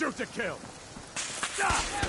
Shoot to kill! Ah!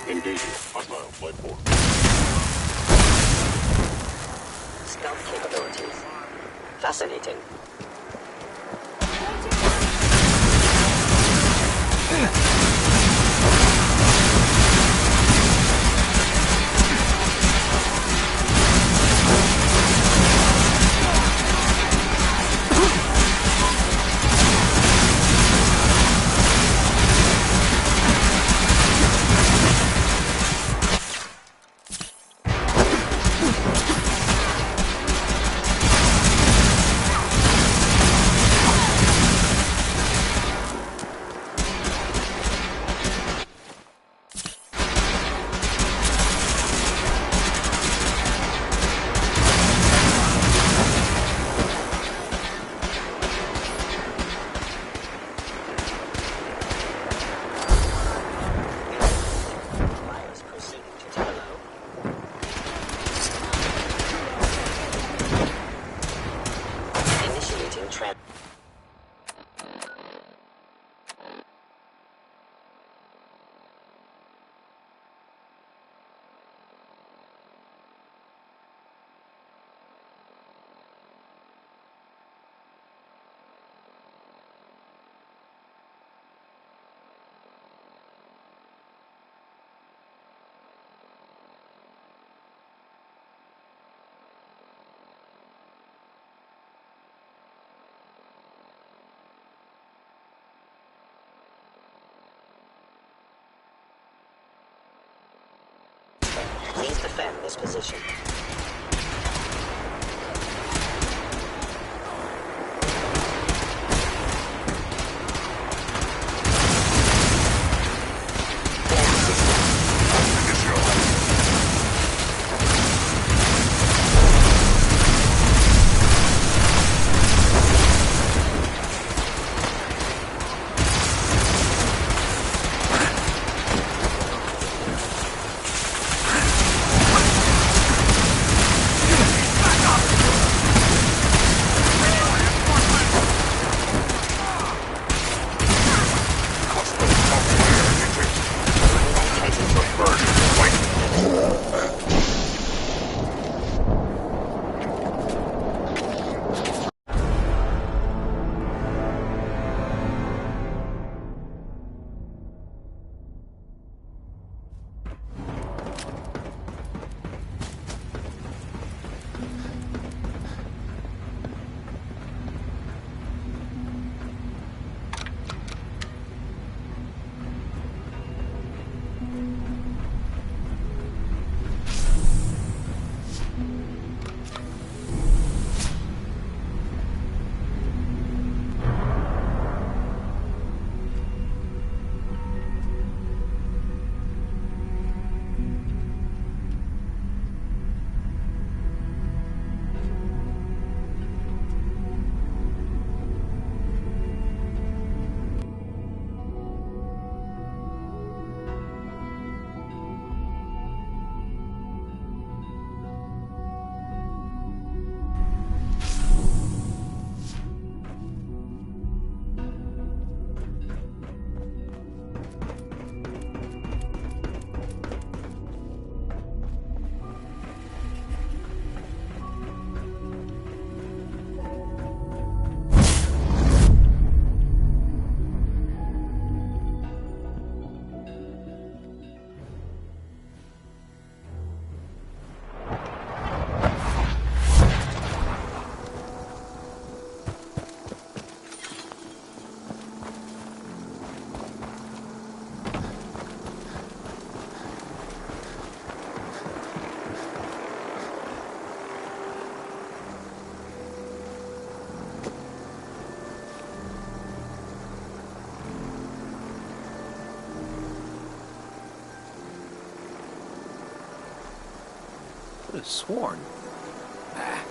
Engaging hostile flight form. Stealth capabilities. Fascinating. Please defend this position. have sworn. Ah.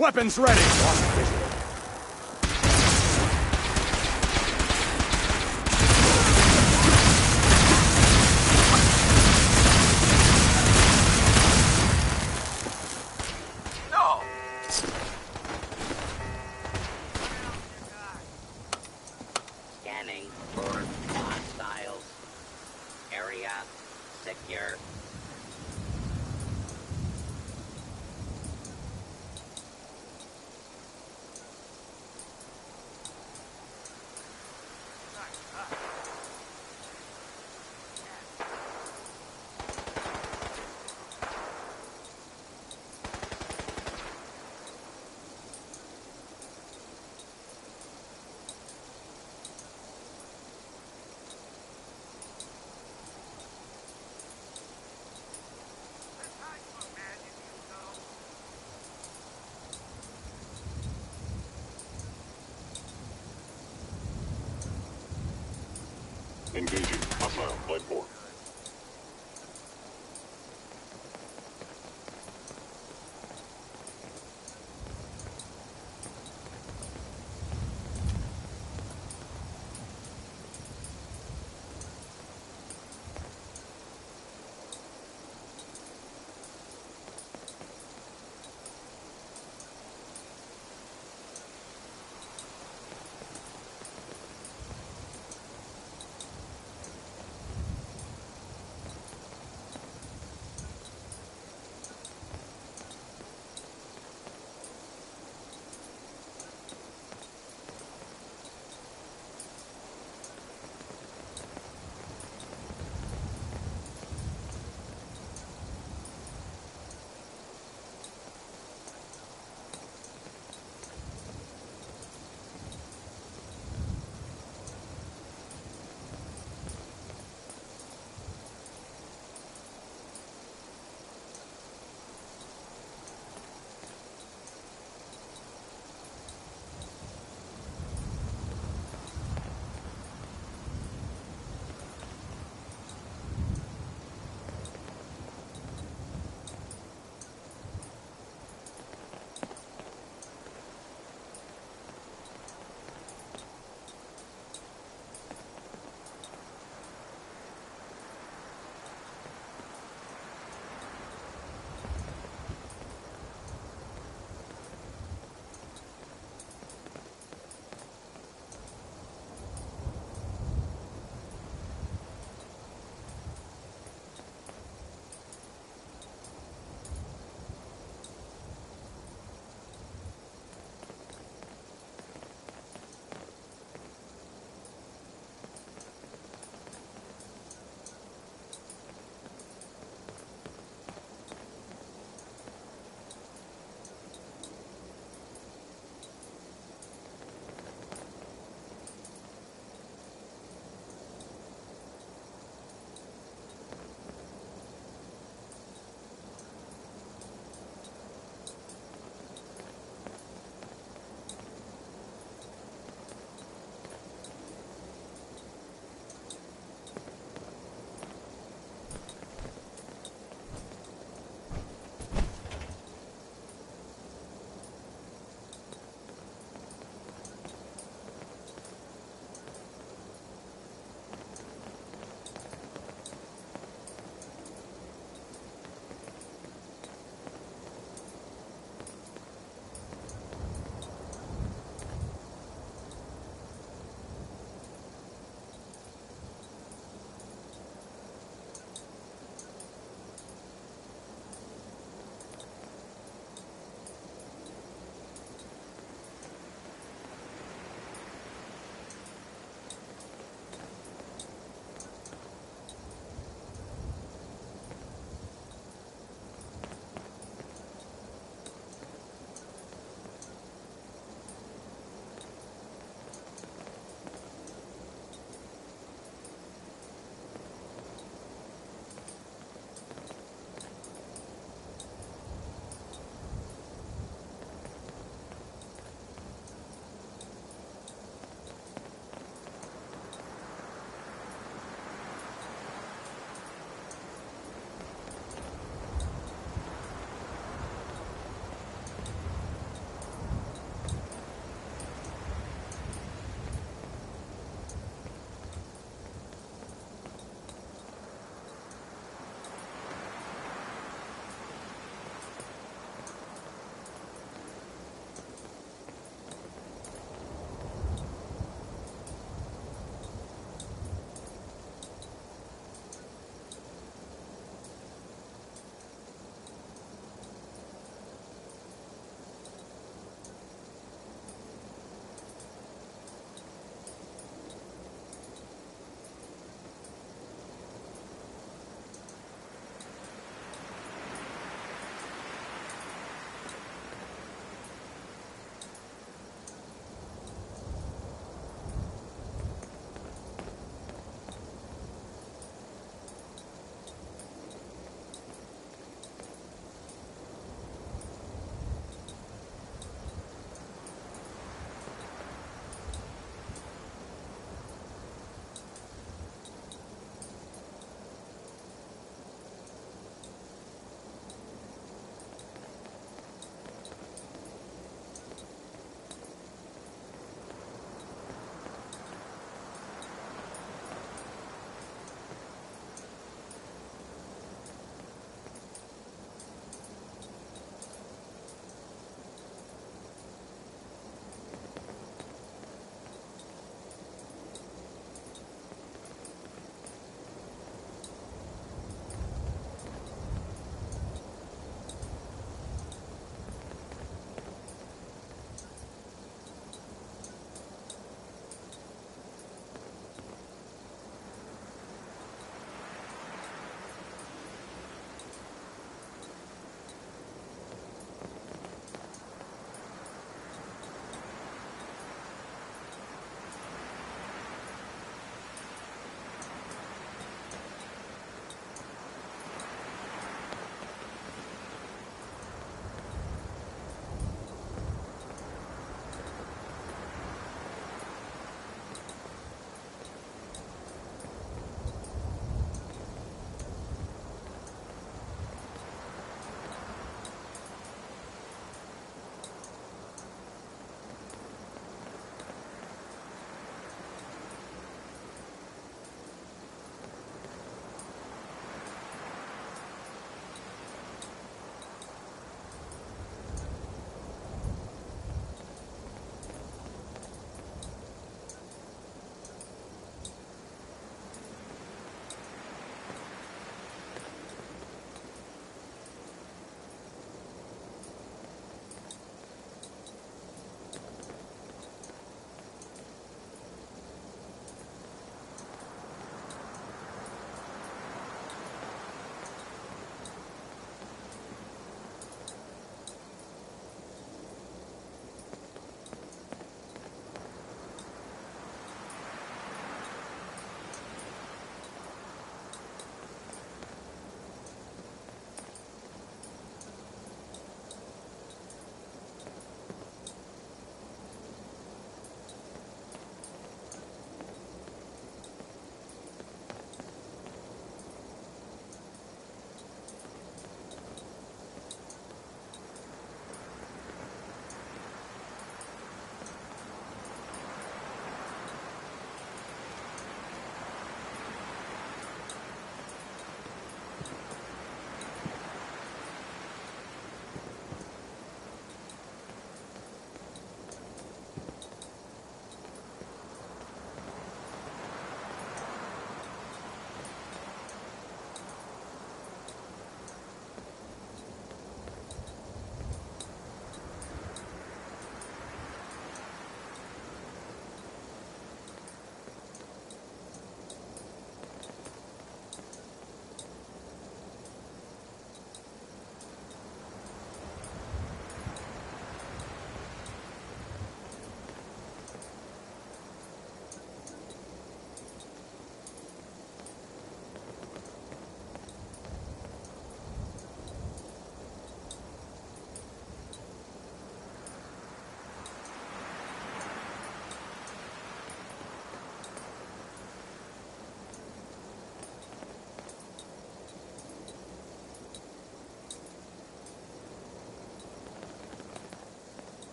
Weapons ready! Hostiles. Area secure. Engaging hostile flight form.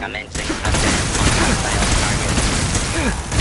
Commencing ascent on hostile target.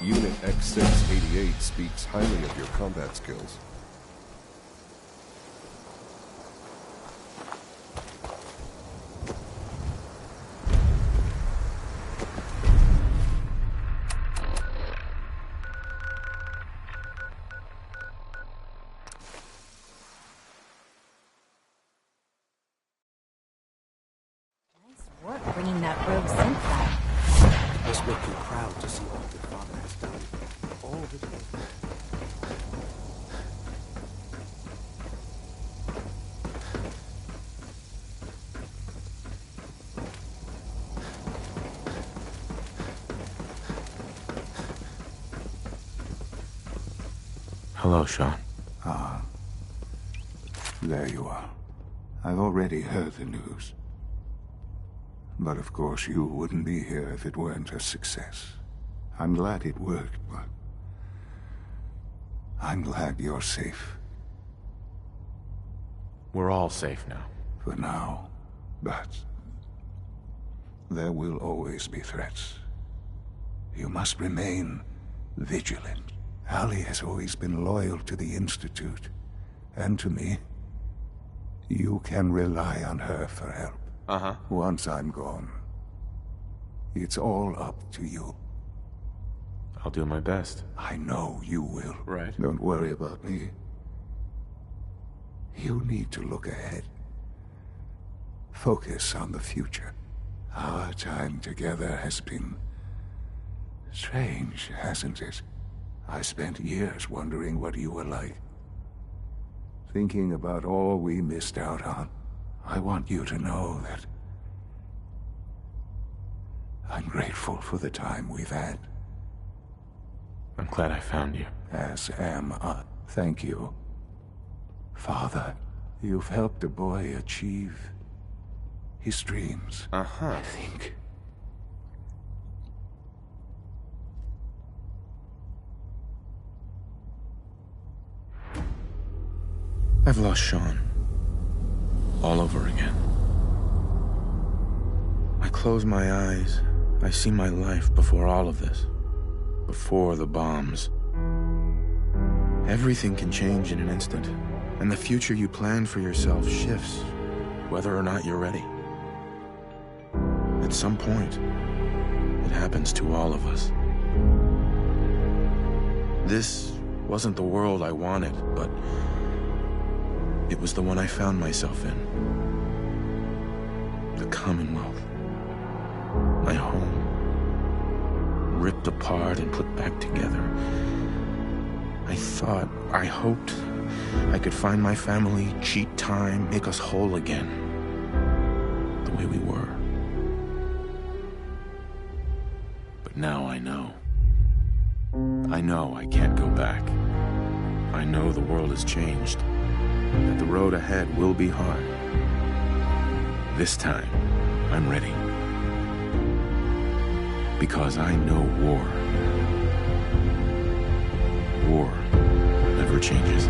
Unit X688 speaks highly of your combat skills. Hello, Sean. There you are. I've already heard the news. But of course you wouldn't be here if it weren't a success. I'm glad it worked, but I'm glad you're safe. We're all safe now. For now. But there will always be threats. You must remain vigilant. Allie has always been loyal to the Institute, and to me. You can rely on her for help. Uh-huh. Once I'm gone, it's all up to you. I'll do my best. I know you will. Right. Don't worry about me. You need to look ahead. Focus on the future. Our time together has been strange, hasn't it? I spent years wondering what you were like. Thinking about all we missed out on. I want you to know that I'm grateful for the time we've had. I'm glad I found you. As am I. Thank you. Father, you've helped a boy achieve his dreams. Uh-huh. I think. I've lost Sean. All over again. I close my eyes. I see my life before all of this. Before the bombs. Everything can change in an instant. And the future you plan for yourself shifts, whether or not you're ready. At some point, it happens to all of us. This wasn't the world I wanted, but it was the one I found myself in. The Commonwealth. My home. Ripped apart and put back together. I hoped I could find my family, cheat time, make us whole again. The way we were. But now I know. I know I can't go back. I know the world has changed. That the road ahead will be hard. This time, I'm ready. Because I know war. War never changes.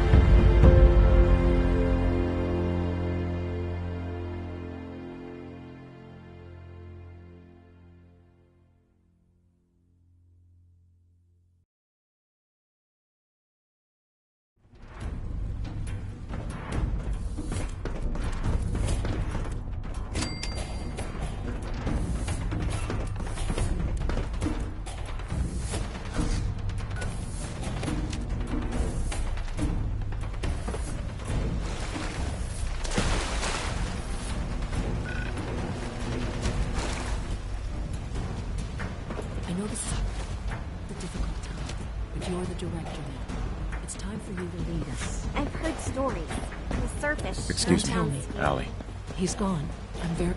Excuse me, Allie. He's gone. I'm very...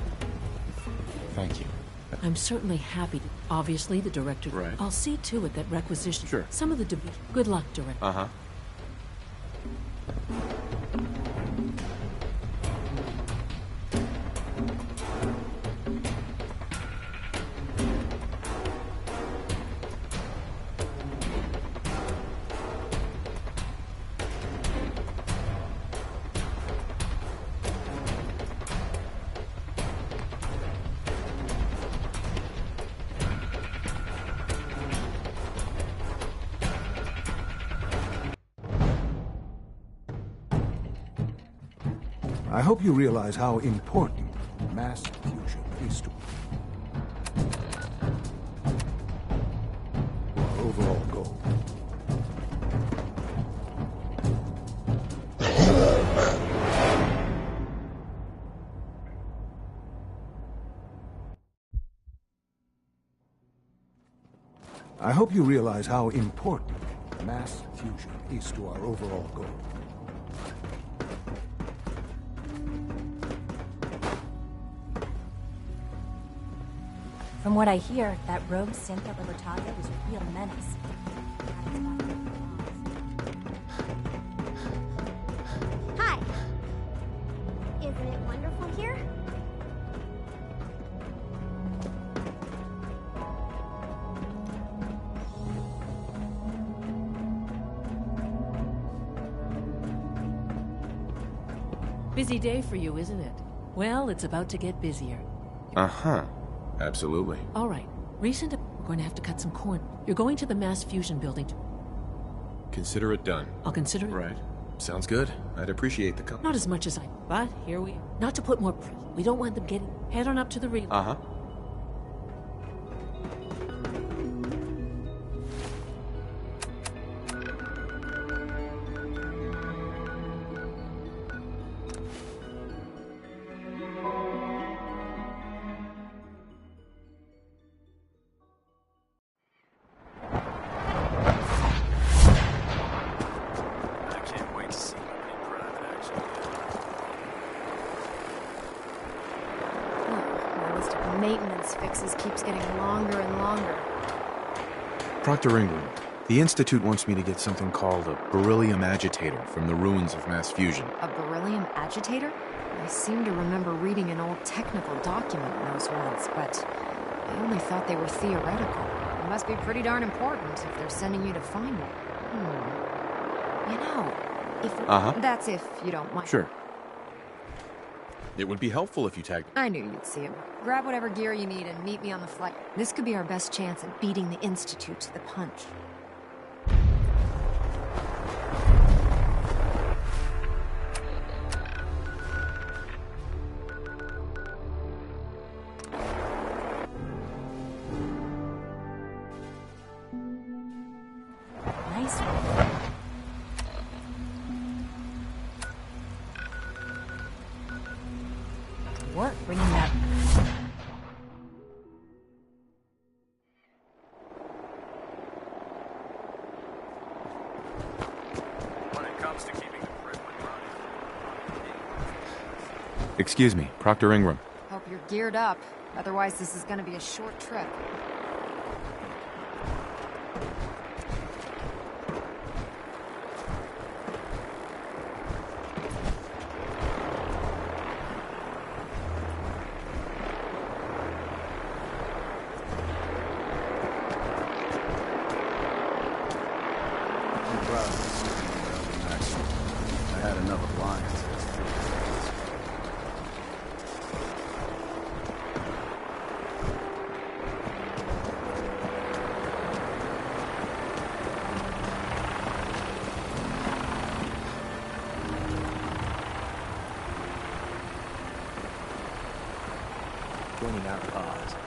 Thank you. I'm certainly happy. Obviously, the director... Right. I'll see to it that requisition... Sure. Some of the... Good luck, director. Uh-huh. I hope you realize how important mass fusion is to our overall goal. I hope you realize how important mass fusion is to our overall goal. From what I hear, that rogue synth at Libertalia was a real menace. Busy day for you, isn't it? Well, it's about to get busier. Uh-huh. Absolutely. All right. We're going to have to cut some corn. You're going to the mass fusion building. Consider it done. I'll consider it. Right. Sounds good. I'd appreciate the Not as much as but here we are. Not to put more we don't want them getting... Head on up to the relay. Uh-huh. Maintenance fixes keeps getting longer and longer. Proctor Ingram, the Institute wants me to get something called a beryllium agitator from the ruins of mass fusion. A beryllium agitator? I seem to remember reading an old technical document on those once, but I only thought they were theoretical. It must be pretty darn important if they're sending you to find one. You know, if... That's if you don't mind. Sure. It would be helpful if you tagged... I knew you'd see him. Grab whatever gear you need and meet me on the flight. This could be our best chance at beating the Institute to the punch. Nice one. Work bringing that. When it comes to keeping the Prickman running. Excuse me, Proctor Ingram. Hope you're geared up. Otherwise, this is gonna be a short trip. I had enough appliances. Joining our cause, the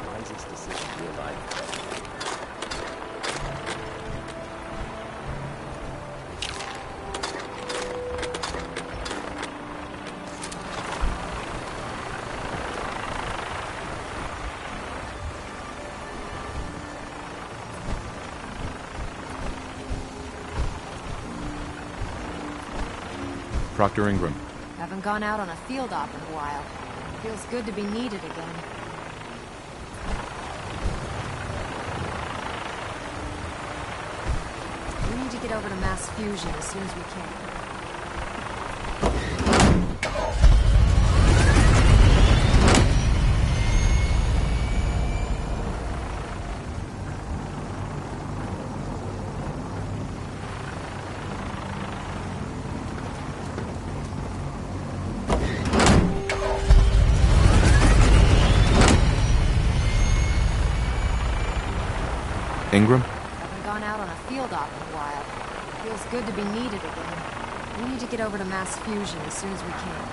wisest decision of your life. Proctor Ingram. Haven't gone out on a field op in a while. Feels good to be needed again. We need to get over to mass fusion as soon as we can. Ingram? Haven't gone out on a field op in a while. Feels good to be needed again. We need to get over to mass fusion as soon as we can.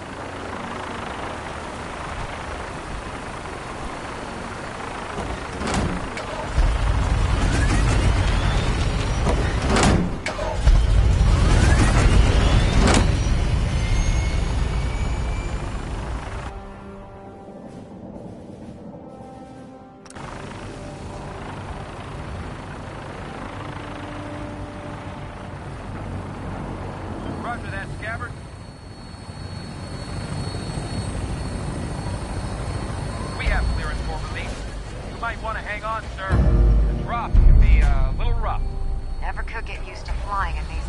Roger that, Scabbard. We have clearance for release. You might want to hang on, sir. The drop can be a little rough. Never could get used to flying in these things.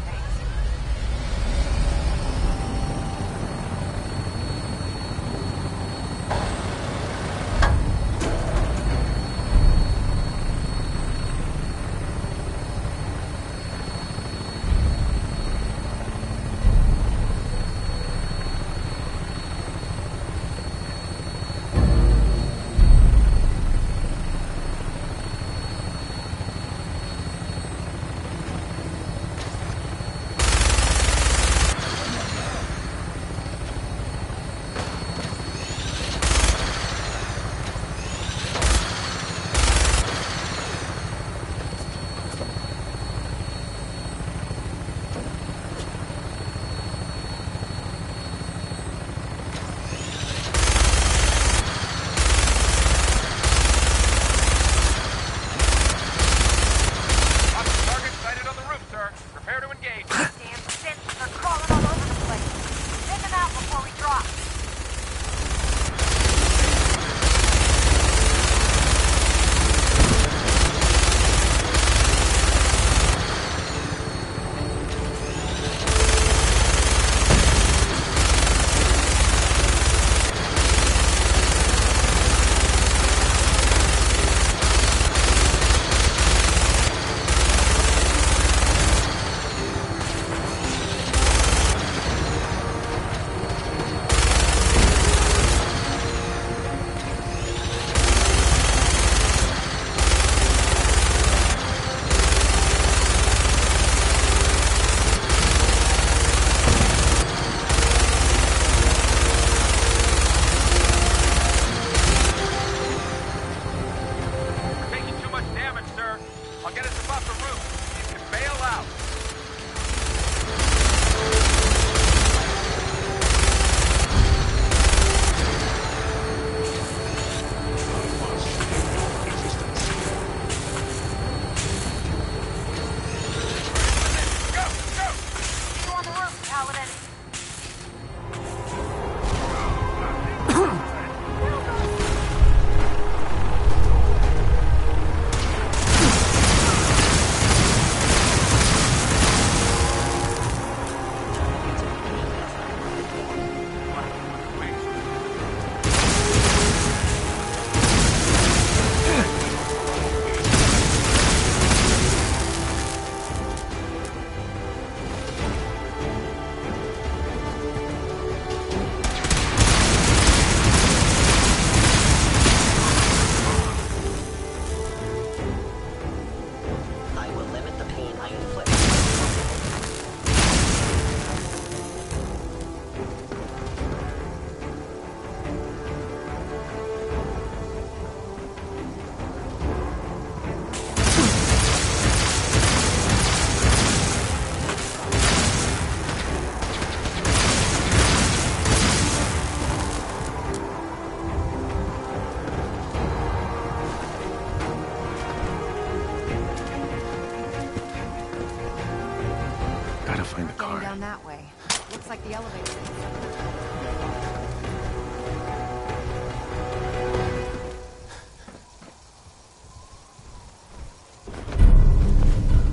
Looks like the elevator.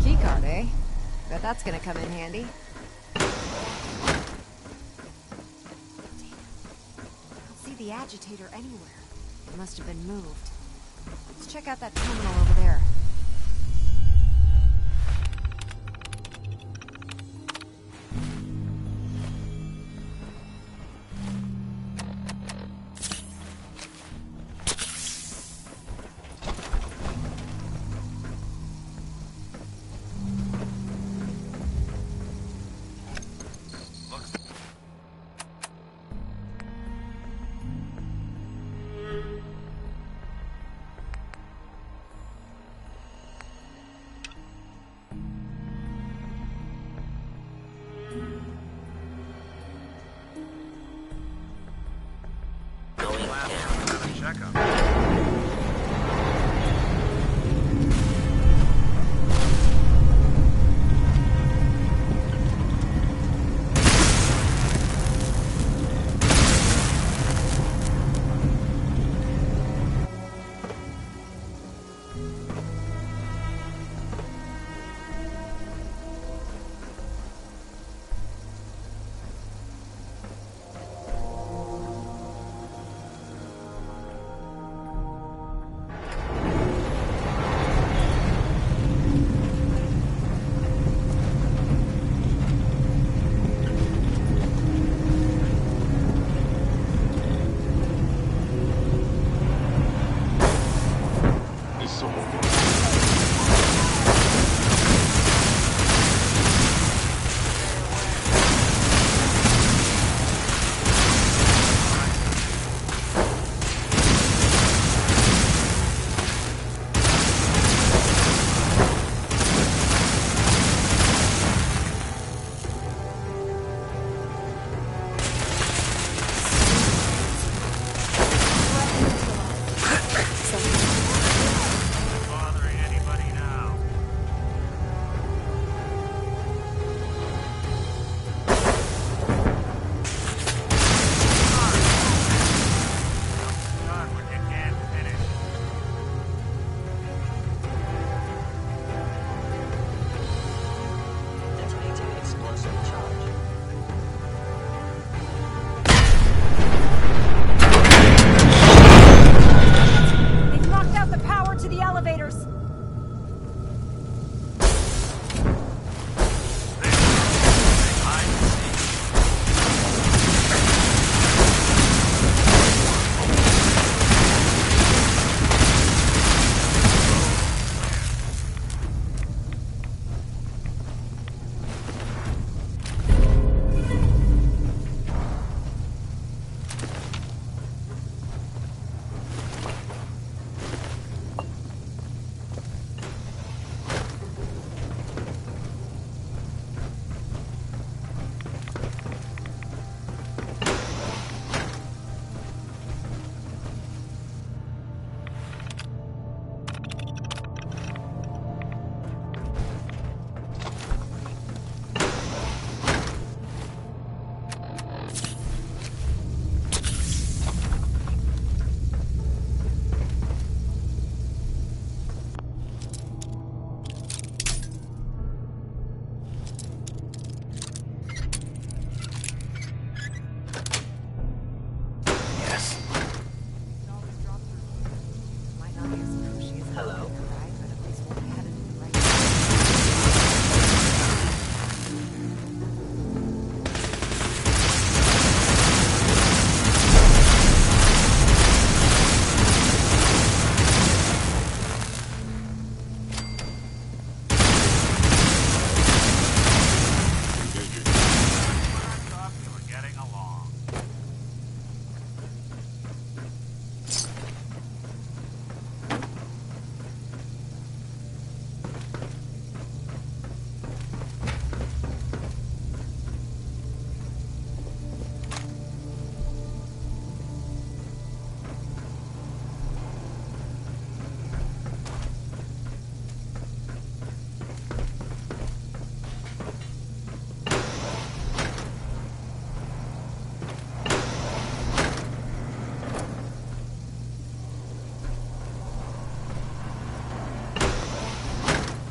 Keycard, eh? Bet that's gonna come in handy. I don't see the agitator anywhere. It must have been moved. Let's check out that terminal over there.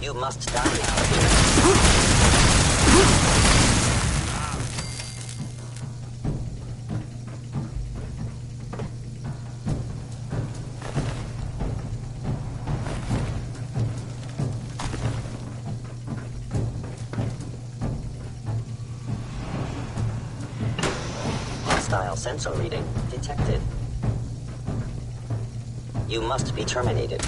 You must die now. Hostile sensor reading detected. You must be terminated.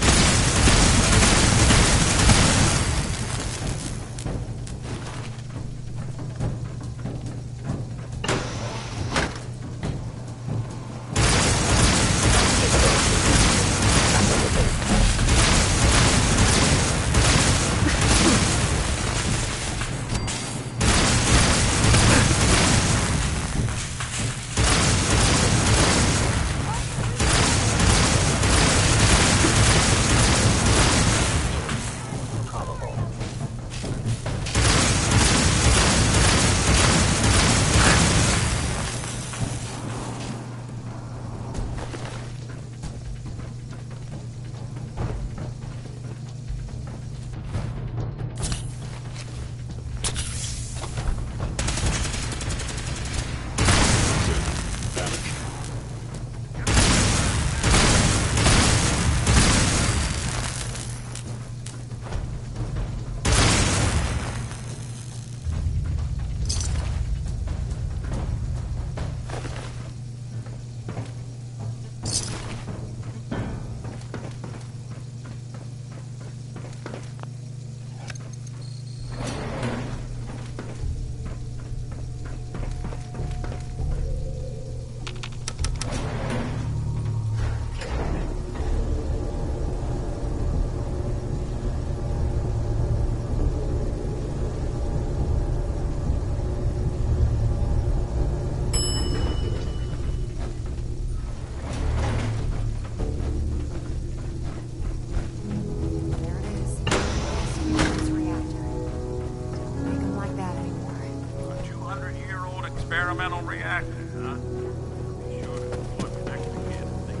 Experimental reactor, huh? Be sure to look next to candidate.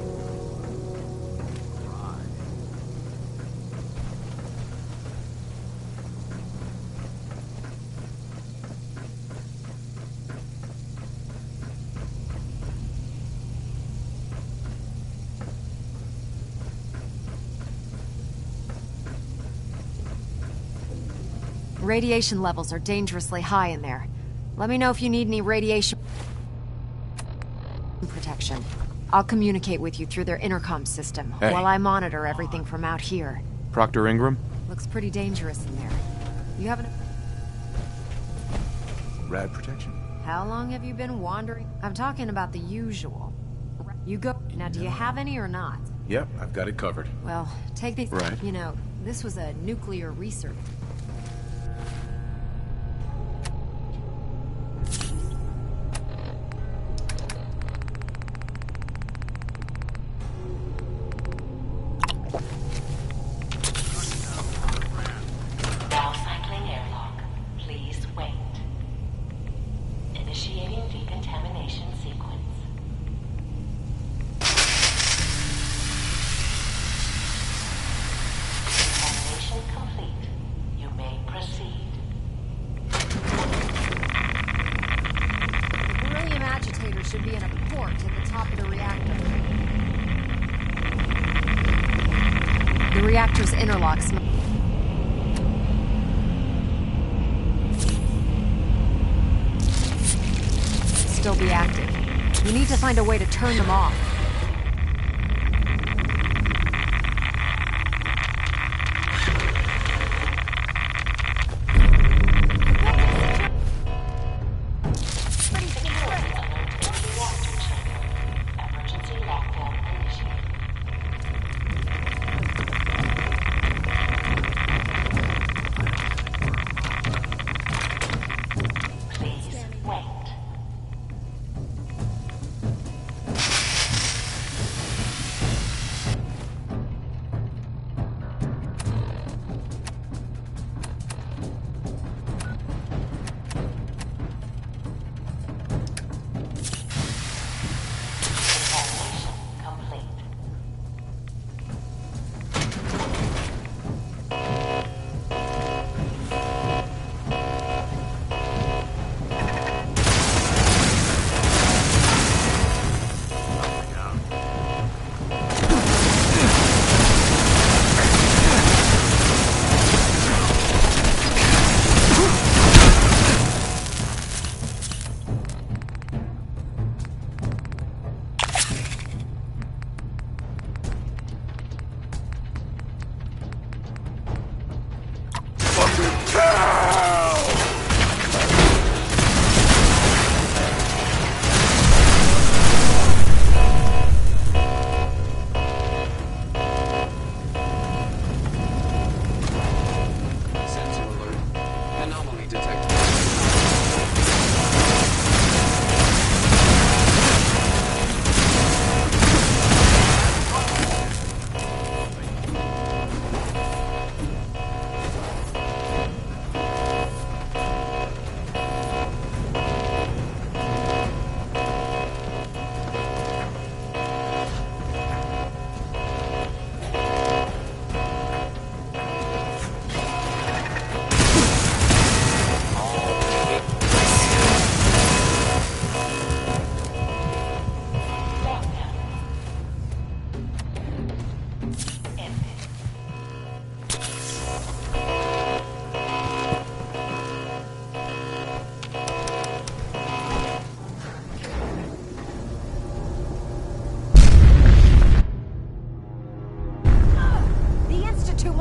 Right. Radiation levels are dangerously high in there. Let me know if you need any radiation protection. I'll communicate with you through their intercom system while I monitor everything from out here. Proctor Ingram? Looks pretty dangerous in there. You haven't... Rad protection. How long have you been wandering? I'm talking about the usual. You go... Now, do you have any or not? Yep, I've got it covered. Well, take these... Right. You know, this was a nuclear research... should be in a port at the top of the reactor. The reactor's interlocks. Still be active. We need to find a way to turn them off.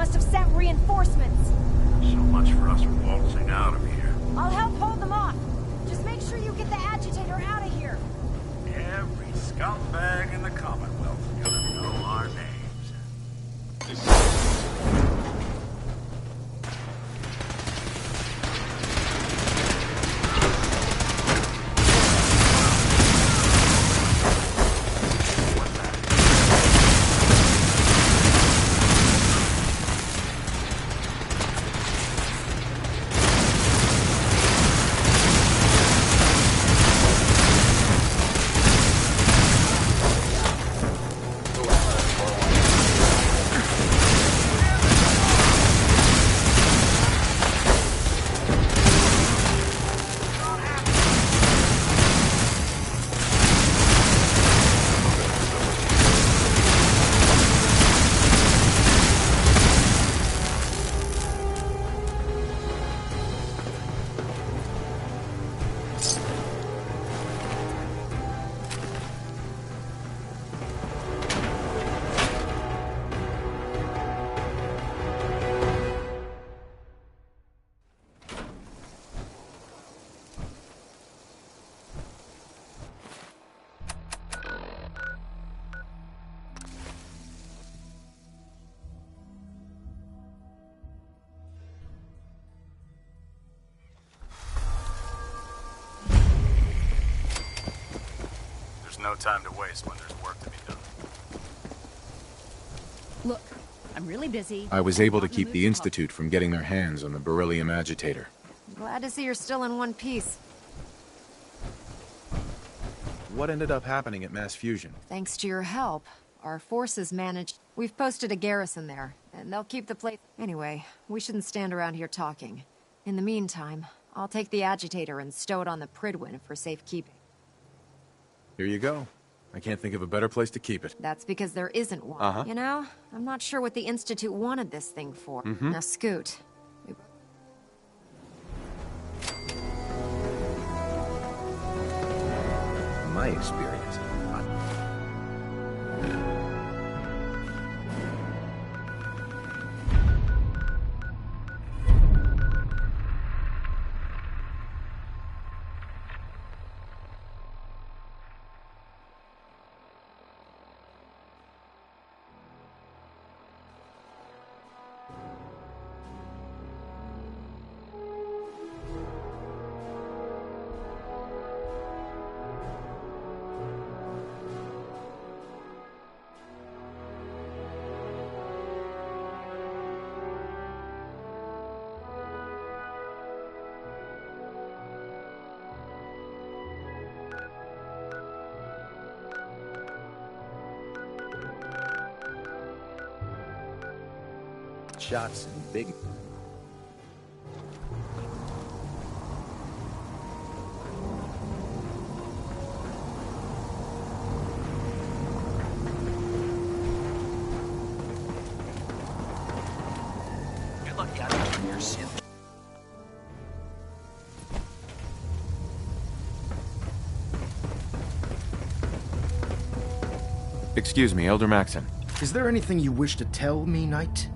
must have sent reinforcements. So much for us waltzing out of here. I'll help hold them off. Just make sure you get the agitator out of here. Every scumbag in the Commonwealth is gonna know our names. No time to waste when there's work to be done. Look, I'm really busy. I was able to keep the Institute from getting their hands on the beryllium agitator. Glad to see you're still in one piece. What ended up happening at Mass Fusion? Thanks to your help, our forces managed... We've posted a garrison there, and they'll keep the place... Anyway, we shouldn't stand around here talking. In the meantime, I'll take the agitator and stow it on the Prydwen for safekeeping. Here you go. I can't think of a better place to keep it. That's because there isn't one. You know, I'm not sure what the Institute wanted this thing for. Now, Scoot. In my experience, shots and big... Good luck out there, your synth. Excuse me, Elder Maxon. Is there anything you wish to tell me, Knight?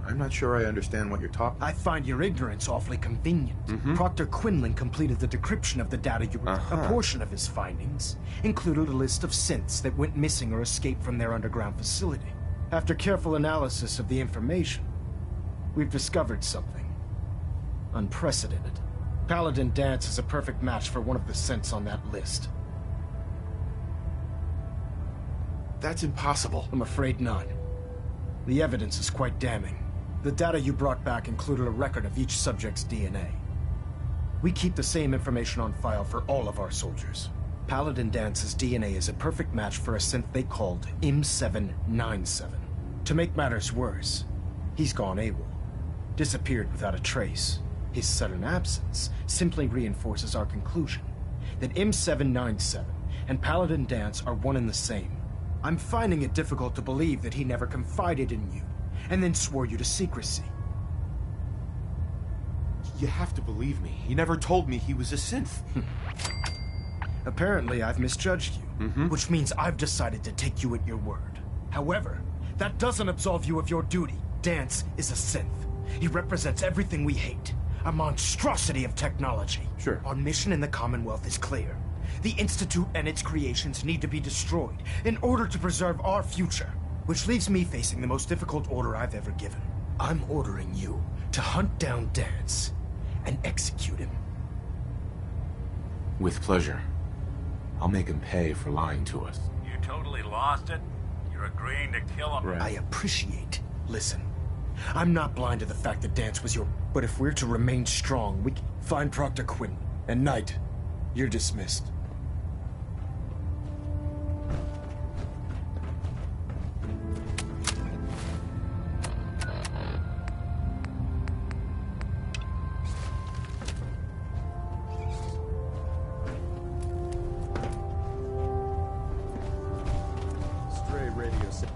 I'm not sure I understand what you're talking... I find your ignorance awfully convenient. Proctor Quinlan completed the decryption of the data you... A portion of his findings included a list of synths that went missing or escaped from their underground facility. After careful analysis of the information, we've discovered something unprecedented. Paladin Danse is a perfect match for one of the synths on that list. That's impossible. I'm afraid not. The evidence is quite damning. The data you brought back included a record of each subject's DNA. We keep the same information on file for all of our soldiers. Paladin Dance's DNA is a perfect match for a synth they called M797. To make matters worse, he's gone AWOL. Disappeared without a trace. His sudden absence simply reinforces our conclusion that M797 and Paladin Danse are one and the same. I'm finding it difficult to believe that he never confided in you, and then swore you to secrecy. You have to believe me. He never told me he was a synth. Apparently, I've misjudged you, which means I've decided to take you at your word. However, that doesn't absolve you of your duty. Dance is a synth. He represents everything we hate. A monstrosity of technology. Sure. Our mission in the Commonwealth is clear. The Institute and its creations need to be destroyed in order to preserve our future. Which leaves me facing the most difficult order I've ever given. I'm ordering you to hunt down Dance and execute him. With pleasure. I'll make him pay for lying to us. You totally lost it? You're agreeing to kill him? Right. I appreciate. Listen, I'm not blind to the fact that Dance was your... But if we're to remain strong, we can find Proctor Quinn. And Knight, you're dismissed. Stray radio set.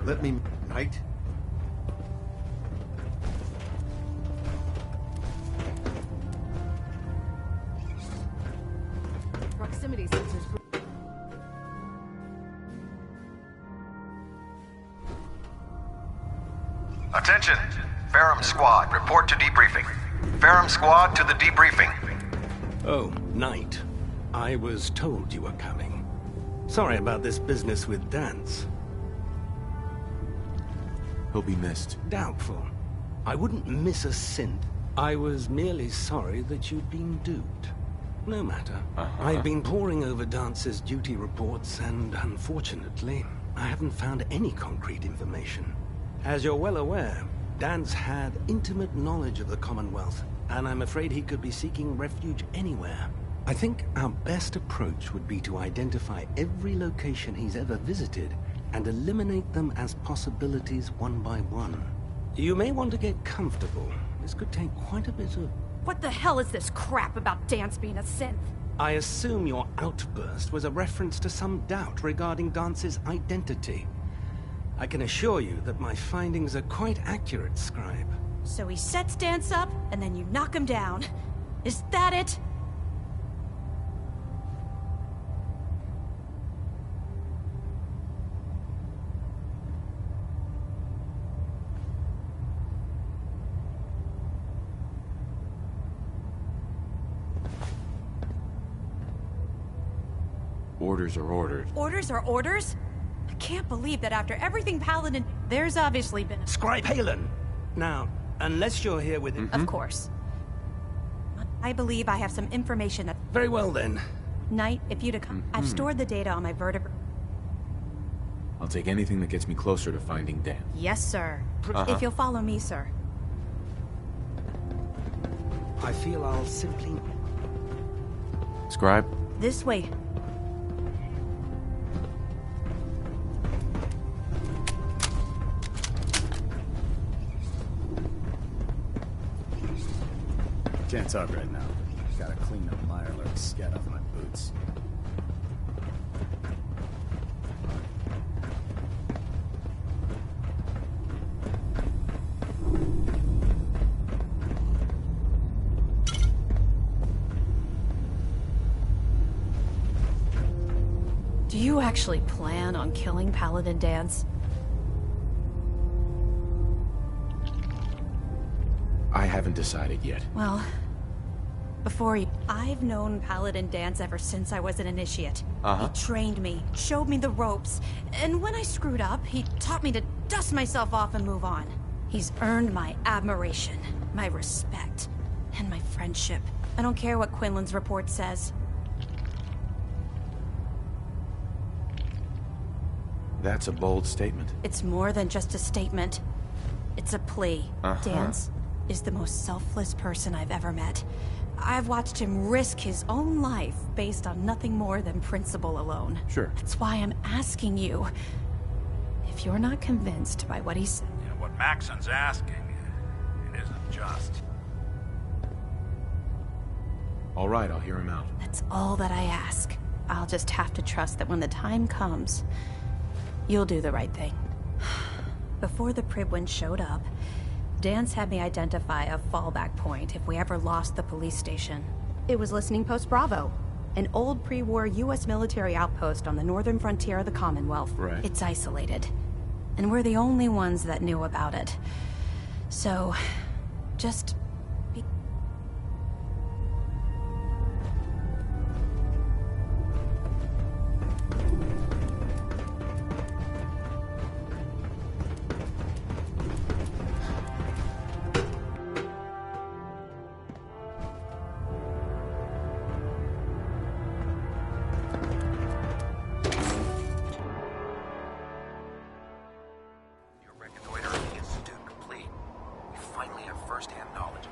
Let me... Right? Proximity sensors. Attention! Ferrum Squad, report to debriefing. Ferrum Squad to the debriefing. Oh, Knight. I was told you were coming. Sorry about this business with Dance. He'll be missed. Doubtful. I wouldn't miss a cent. I was merely sorry that you'd been duped. No matter. I've been poring over Dance's duty reports, and unfortunately, I haven't found any concrete information. As you're well aware, Dance had intimate knowledge of the Commonwealth, and I'm afraid he could be seeking refuge anywhere. I think our best approach would be to identify every location he's ever visited and eliminate them as possibilities one by one. You may want to get comfortable. This could take quite a bit of... What the hell is this crap about Dance being a synth? I assume your outburst was a reference to some doubt regarding Dance's identity. I can assure you that my findings are quite accurate, Scribe. So he sets Dance up, and then you knock him down. Is that it? Orders are orders. Orders are orders? I can't believe that after everything Paladin... There's obviously been... Scribe Halen! Now, unless you're here with... Of course. I believe I have some information that... Very well, then. Knight, if you'd have come... I've stored the data on my vertebra... I'll take anything that gets me closer to finding Dan. Yes, sir. If you'll follow me, sir. I feel I'll simply... Scribe? This way. Can't talk right now. Gotta clean up Mirelurk's scat off my boots. Do you actually plan on killing Paladin Dance? I haven't decided yet. Well, before you... I've known Paladin Dance ever since I was an initiate. He trained me, showed me the ropes, and when I screwed up, he taught me to dust myself off and move on. He's earned my admiration, my respect, and my friendship. I don't care what Quinlan's report says. That's a bold statement. It's more than just a statement. It's a plea. Dance is the most selfless person I've ever met. I've watched him risk his own life based on nothing more than principle alone. Sure. That's why I'm asking you. If you're not convinced by what he said... Yeah, what Maxon's asking, it isn't just. All right, I'll hear him out. That's all that I ask. I'll just have to trust that when the time comes, you'll do the right thing. Before the Pribwin showed up, Dance had me identify a fallback point if we ever lost the police station. It was Listening Post Bravo, an old pre-war U.S. military outpost on the northern frontier of the Commonwealth. Right. It's isolated, and we're the only ones that knew about it. So, just... be... Your reconnoiter is complete. We finally have first-hand knowledge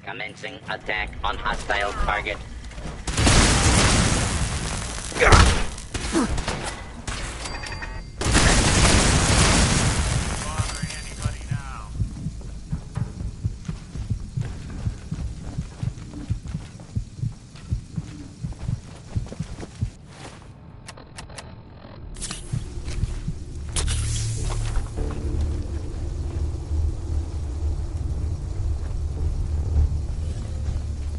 Commencing attack on hostile target.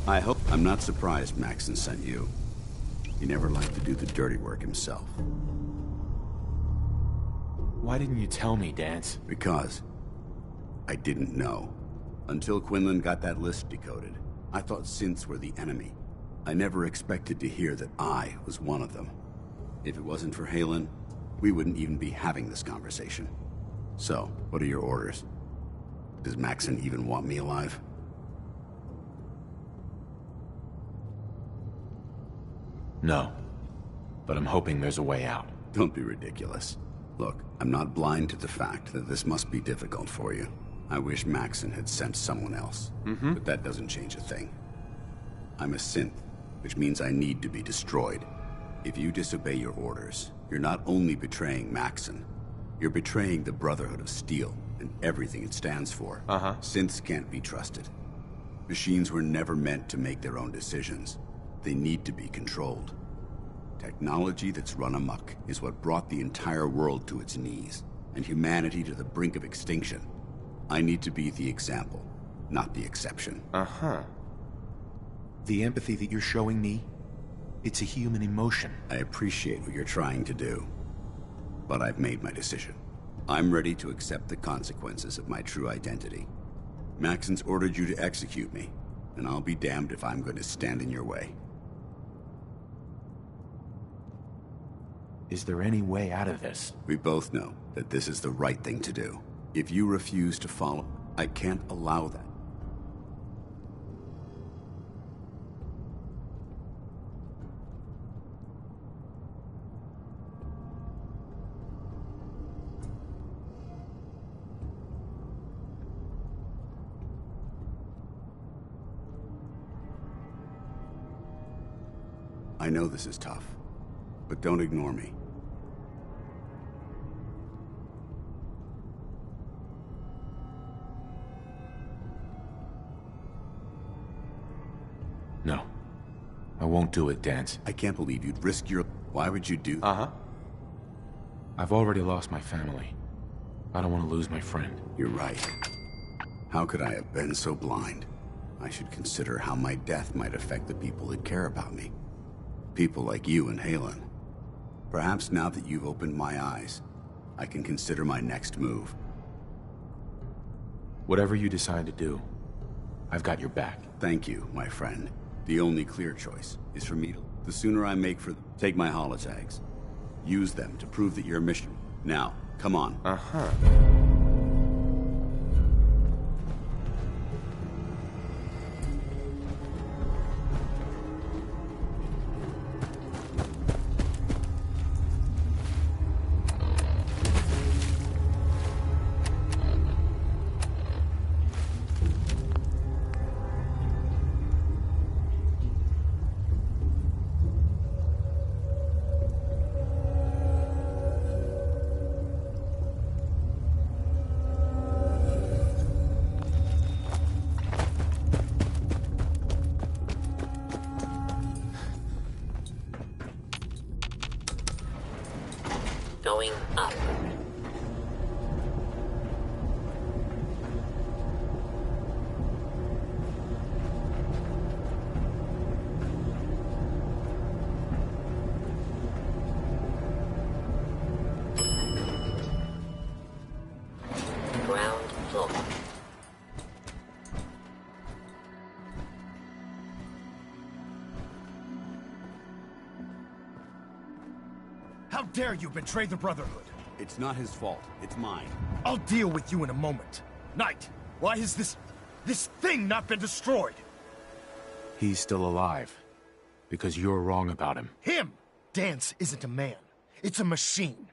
I hope I'm not surprised Maxon sent you. He never liked to do the dirty work himself. Why didn't you tell me, Dance? Because I didn't know. Until Quinlan got that list decoded, I thought synths were the enemy. I never expected to hear that I was one of them. If it wasn't for Haylen, we wouldn't even be having this conversation. So, what are your orders? Does Maxon even want me alive? No. But I'm hoping there's a way out. Don't be ridiculous. Look, I'm not blind to the fact that this must be difficult for you. I wish Maxon had sent someone else. But that doesn't change a thing. I'm a synth, which means I need to be destroyed. If you disobey your orders, you're not only betraying Maxon, you're betraying the Brotherhood of Steel and everything it stands for. Synths can't be trusted. Machines were never meant to make their own decisions. They need to be controlled. Technology that's run amok is what brought the entire world to its knees, and humanity to the brink of extinction. I need to be the example, not the exception. The empathy that you're showing me, it's a human emotion. I appreciate what you're trying to do, but I've made my decision. I'm ready to accept the consequences of my true identity. Maxon's ordered you to execute me, and I'll be damned if I'm going to stand in your way. Is there any way out of this? We both know that this is the right thing to do. If you refuse to follow, I can't allow that. I know this is tough, but don't ignore me. No. I won't do it, Dance. I can't believe you'd risk your... Why would you do... I've already lost my family. I don't want to lose my friend. You're right. How could I have been so blind? I should consider how my death might affect the people that care about me. People like you and Haylen. Perhaps now that you've opened my eyes, I can consider my next move. Whatever you decide to do, I've got your back. Thank you, my friend. The only clear choice is for me to... The sooner I make for... Take my holotags. Use them to prove that your mission... Now, come on. Going up. Ground floor. How dare you betray the Brotherhood? It's not his fault. It's mine. I'll deal with you in a moment. Knight, why has this thing not been destroyed? He's still alive. Because you're wrong about him. Him! Dance isn't a man. It's a machine.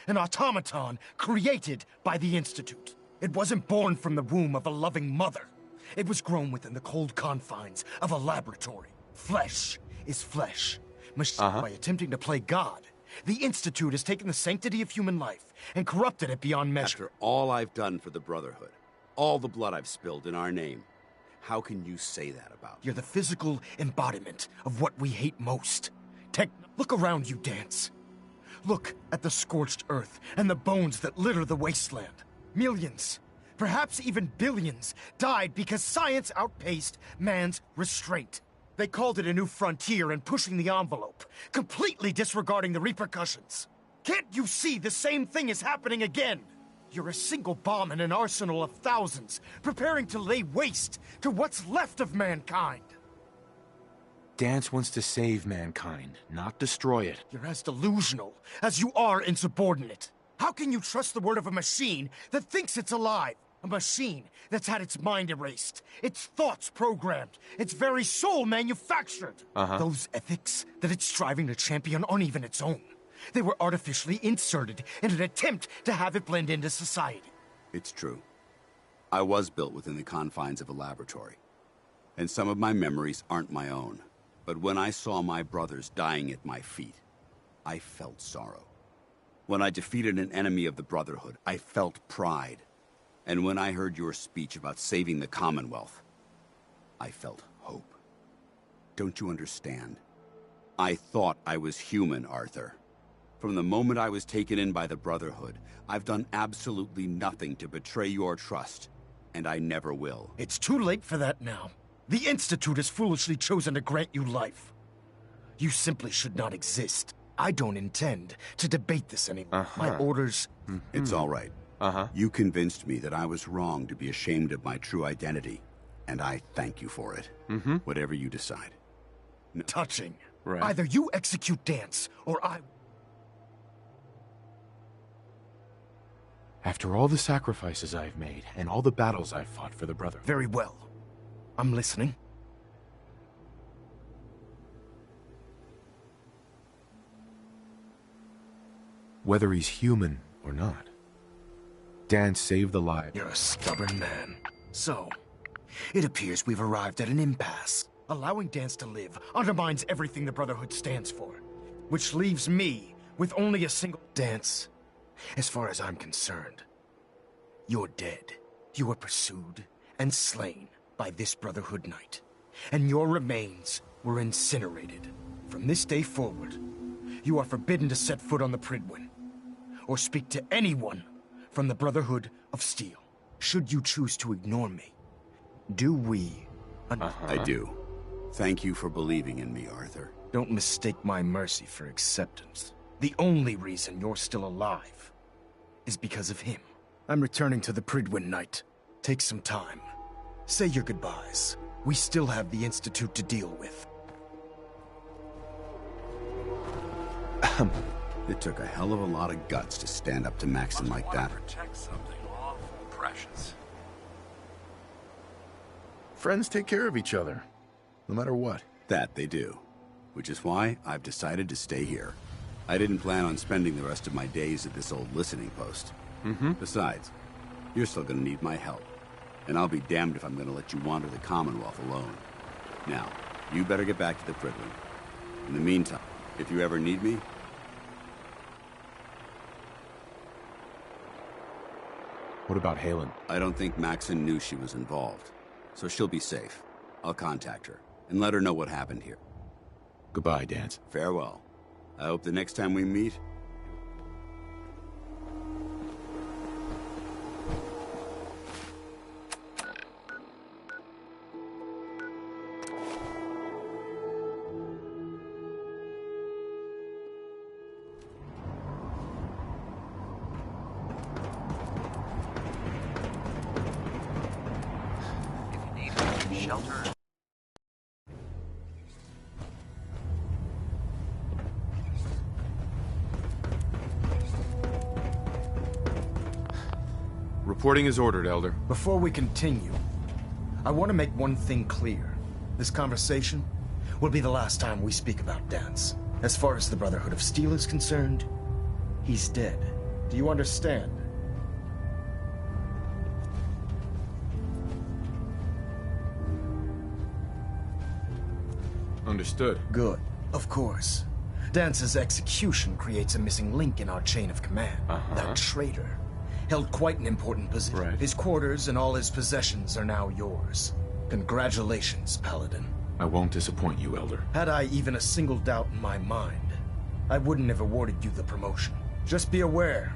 An automaton created by the Institute. It wasn't born from the womb of a loving mother. It was grown within the cold confines of a laboratory. Flesh is flesh. By attempting to play God, the Institute has taken the sanctity of human life and corrupted it beyond measure. After all I've done for the Brotherhood, all the blood I've spilled in our name, how can you say that about me? You're the physical embodiment of what we hate most. Look around you, Dance. Look at the scorched earth and the bones that litter the wasteland. Millions, perhaps even billions, died because science outpaced man's restraint. They called it a new frontier and pushing the envelope, completely disregarding the repercussions. Can't you see the same thing is happening again? You're a single bomb in an arsenal of thousands, preparing to lay waste to what's left of mankind. Dance wants to save mankind, not destroy it. You're as delusional as you are insubordinate. How can you trust the word of a machine that thinks it's alive? A machine that's had its mind erased, its thoughts programmed, its very soul manufactured. Those ethics that it's striving to champion aren't even its own. They were artificially inserted in an attempt to have it blend into society. It's true. I was built within the confines of a laboratory, and some of my memories aren't my own. But when I saw my brothers dying at my feet, I felt sorrow. When I defeated an enemy of the Brotherhood, I felt pride. And when I heard your speech about saving the Commonwealth, I felt hope. Don't you understand? I thought I was human, Arthur. From the moment I was taken in by the Brotherhood, I've done absolutely nothing to betray your trust, and I never will. It's too late for that now. The Institute has foolishly chosen to grant you life. You simply should not exist. I don't intend to debate this anymore. My orders... It's all right. You convinced me that I was wrong to be ashamed of my true identity, and I thank you for it. Whatever you decide. No. Touching. Right. Either you execute Dance, or I... After all the sacrifices I've made, and all the battles I've fought for the Brotherhood. Very well. I'm listening. Whether he's human or not, Dance saved the lives. You're a stubborn man. So, it appears we've arrived at an impasse. Allowing Dance to live undermines everything the Brotherhood stands for, which leaves me with only a single... Dance, as far as I'm concerned, you're dead. You were pursued and slain by this Brotherhood Knight, and your remains were incinerated. From this day forward, you are forbidden to set foot on the Prydwen, or speak to anyone from the Brotherhood of Steel. Should you choose to ignore me, do we... I do. Thank you for believing in me, Arthur. Don't mistake my mercy for acceptance. The only reason you're still alive is because of him. I'm returning to the Prydwen Knight. Take some time. Say your goodbyes. We still have the Institute to deal with. It took a hell of a lot of guts to stand up to Maxon like that. Protect something awful precious. Friends take care of each other, no matter what. That they do. Which is why I've decided to stay here. I didn't plan on spending the rest of my days at this old listening post. Besides, you're still gonna need my help. And I'll be damned if I'm gonna let you wander the Commonwealth alone. Now, you better get back to the Prydwen. In the meantime, if you ever need me... What about Halen? I don't think Maxon knew she was involved. So she'll be safe. I'll contact her, and let her know what happened here. Goodbye, Dance. Farewell. I hope the next time we meet... Shelter. Reporting is ordered, Elder. Before we continue, I want to make one thing clear. This conversation will be the last time we speak about Dance. As far as the Brotherhood of Steel is concerned, he's dead. Do you understand? Understood. Good. Of course. Dance's execution creates a missing link in our chain of command. That traitor held quite an important position. Right. His quarters and all his possessions are now yours. Congratulations, Paladin. I won't disappoint you, Elder. Had I even a single doubt in my mind, I wouldn't have awarded you the promotion. Just be aware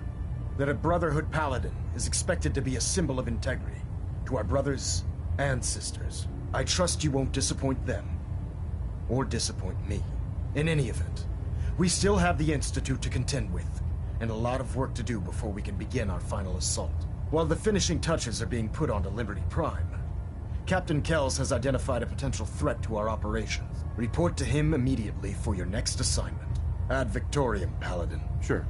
that a Brotherhood Paladin is expected to be a symbol of integrity to our brothers and sisters. I trust you won't disappoint them, or disappoint me. In any event, we still have the Institute to contend with, and a lot of work to do before we can begin our final assault. While the finishing touches are being put onto Liberty Prime, Captain Kells has identified a potential threat to our operations. Report to him immediately for your next assignment. Ad Victoriam, Paladin. Sure.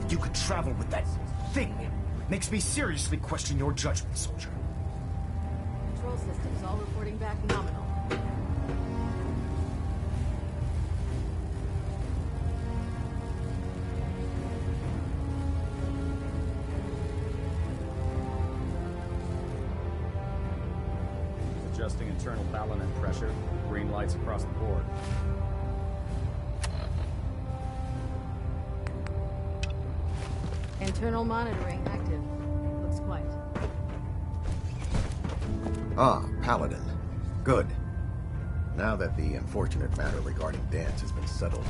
You could travel with that thing. Makes me seriously question your judgment, soldier. Control systems all reporting back nominal. Adjusting internal balance and pressure. Green lights across the board. Internal monitoring active. Looks quiet. Ah, Paladin. Good. Now that the unfortunate matter regarding Dance has been settled,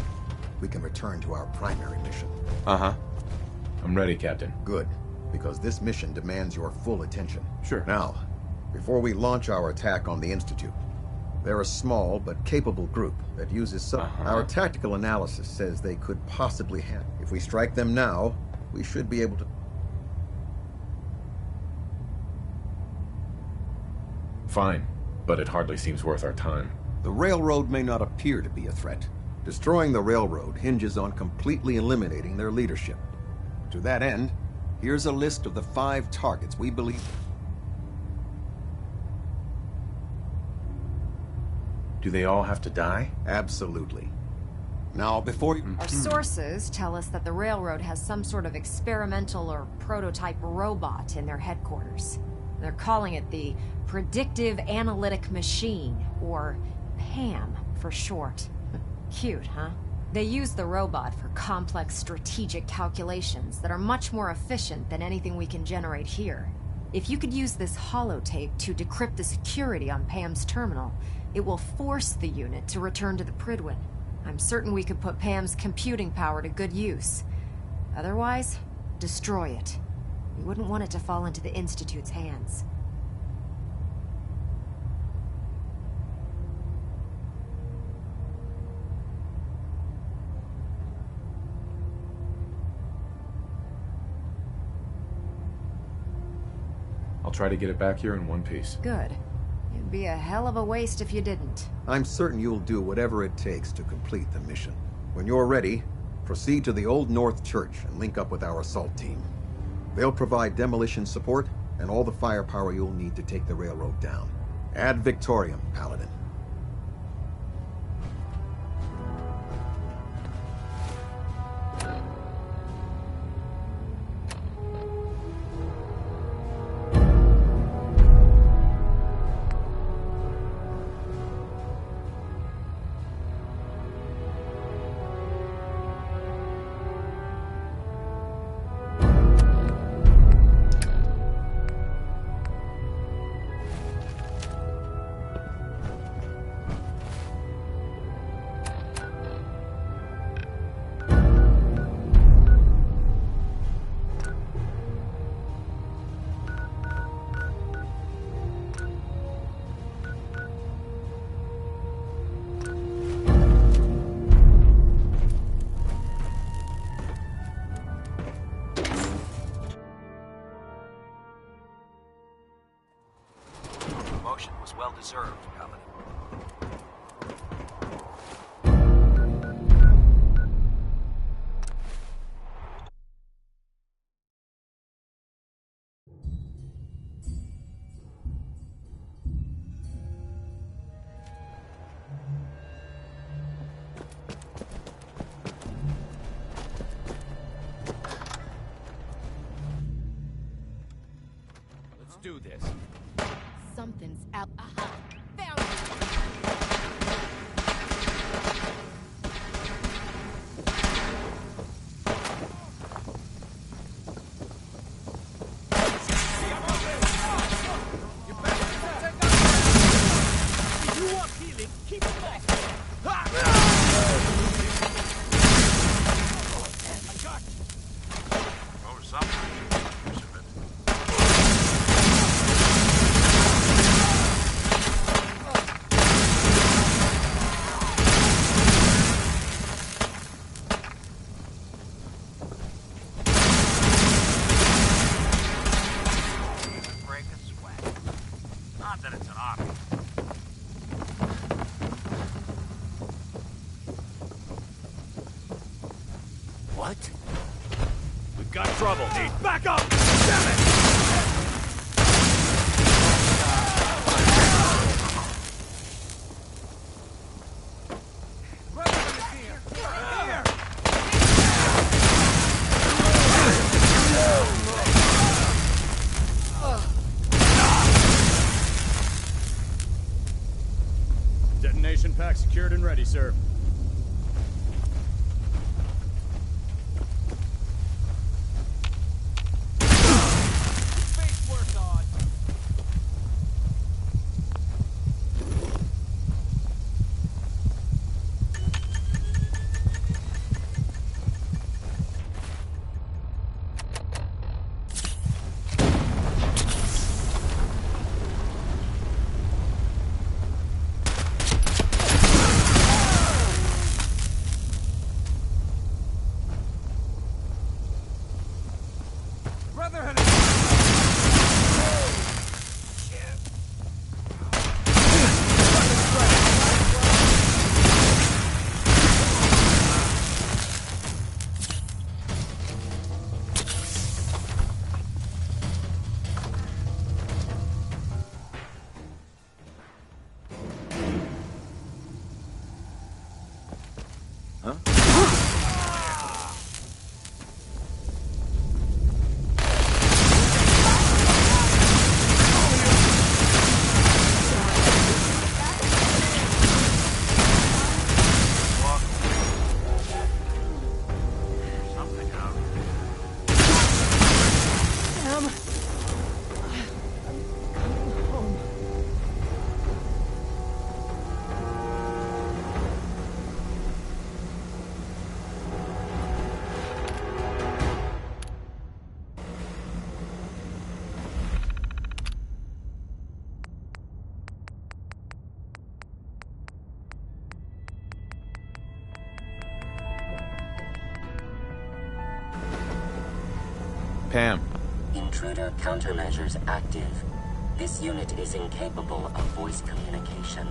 we can return to our primary mission. I'm ready, Captain. Good, because this mission demands your full attention. Sure. Now, before we launch our attack on the Institute, they're a small but capable group that uses Our tactical analysis says they could possibly have. If we strike them now, we should be able to... Fine, but it hardly seems worth our time. The railroad may not appear to be a threat. Destroying the railroad hinges on completely eliminating their leadership. To that end, here's a list of the 5 targets we believe... Do they all have to die? Absolutely. Now, before you... Our sources tell us that the railroad has some sort of experimental or prototype robot in their headquarters. They're calling it the Predictive Analytic Machine, or PAM for short. Cute, huh? They use the robot for complex strategic calculations that are much more efficient than anything we can generate here. If you could use this holotape to decrypt the security on PAM's terminal, it will force the unit to return to the Prydwen. I'm certain we could put PAM's computing power to good use. Otherwise, destroy it. We wouldn't want it to fall into the Institute's hands. I'll try to get it back here in one piece. Good. It'd be a hell of a waste if you didn't. I'm certain you'll do whatever it takes to complete the mission. When you're ready, proceed to the Old North Church and link up with our assault team. They'll provide demolition support and all the firepower you'll need to take the railroad down. Ad Victoriam, Paladin. Out. Aha. Found it. You want healing? Keep it off. I got you. Or something. Break a sweat. Not that it's an option. What? We've got trouble. Need back up! Damn it! Detonation pack secured and ready, sir. Pam. Intruder countermeasures active. This unit is incapable of voice communication.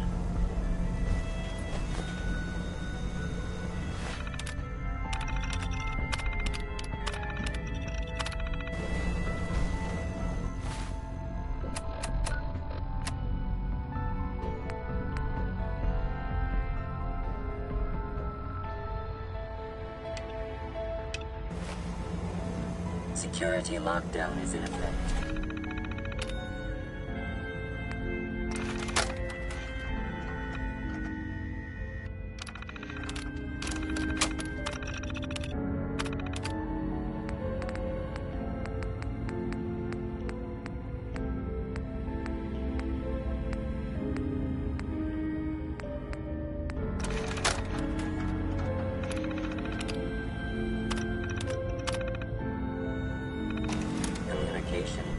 Security lockdown is in effect.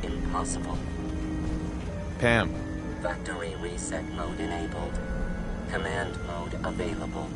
Impossible. Pam. Factory reset mode enabled. Command mode available.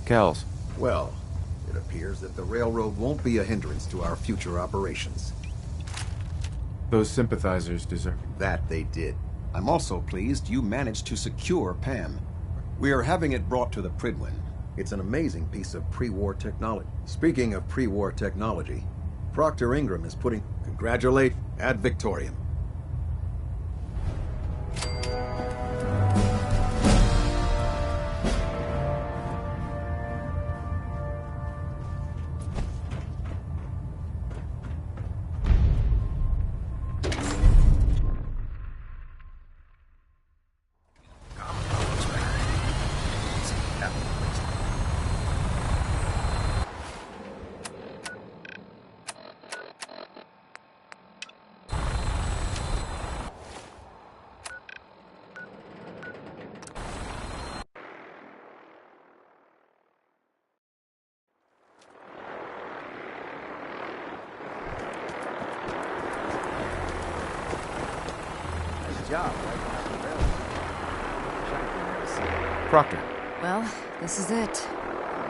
Kells. Well, it appears that the railroad won't be a hindrance to our future operations. Those sympathizers deserve that. They did. I'm also pleased you managed to secure Pam. We are having it brought to the Prydwen. It's an amazing piece of pre-war technology. Speaking of pre-war technology, Proctor Ingram is putting... Congratulate ad Victoriam. Proctor. Well, this is it.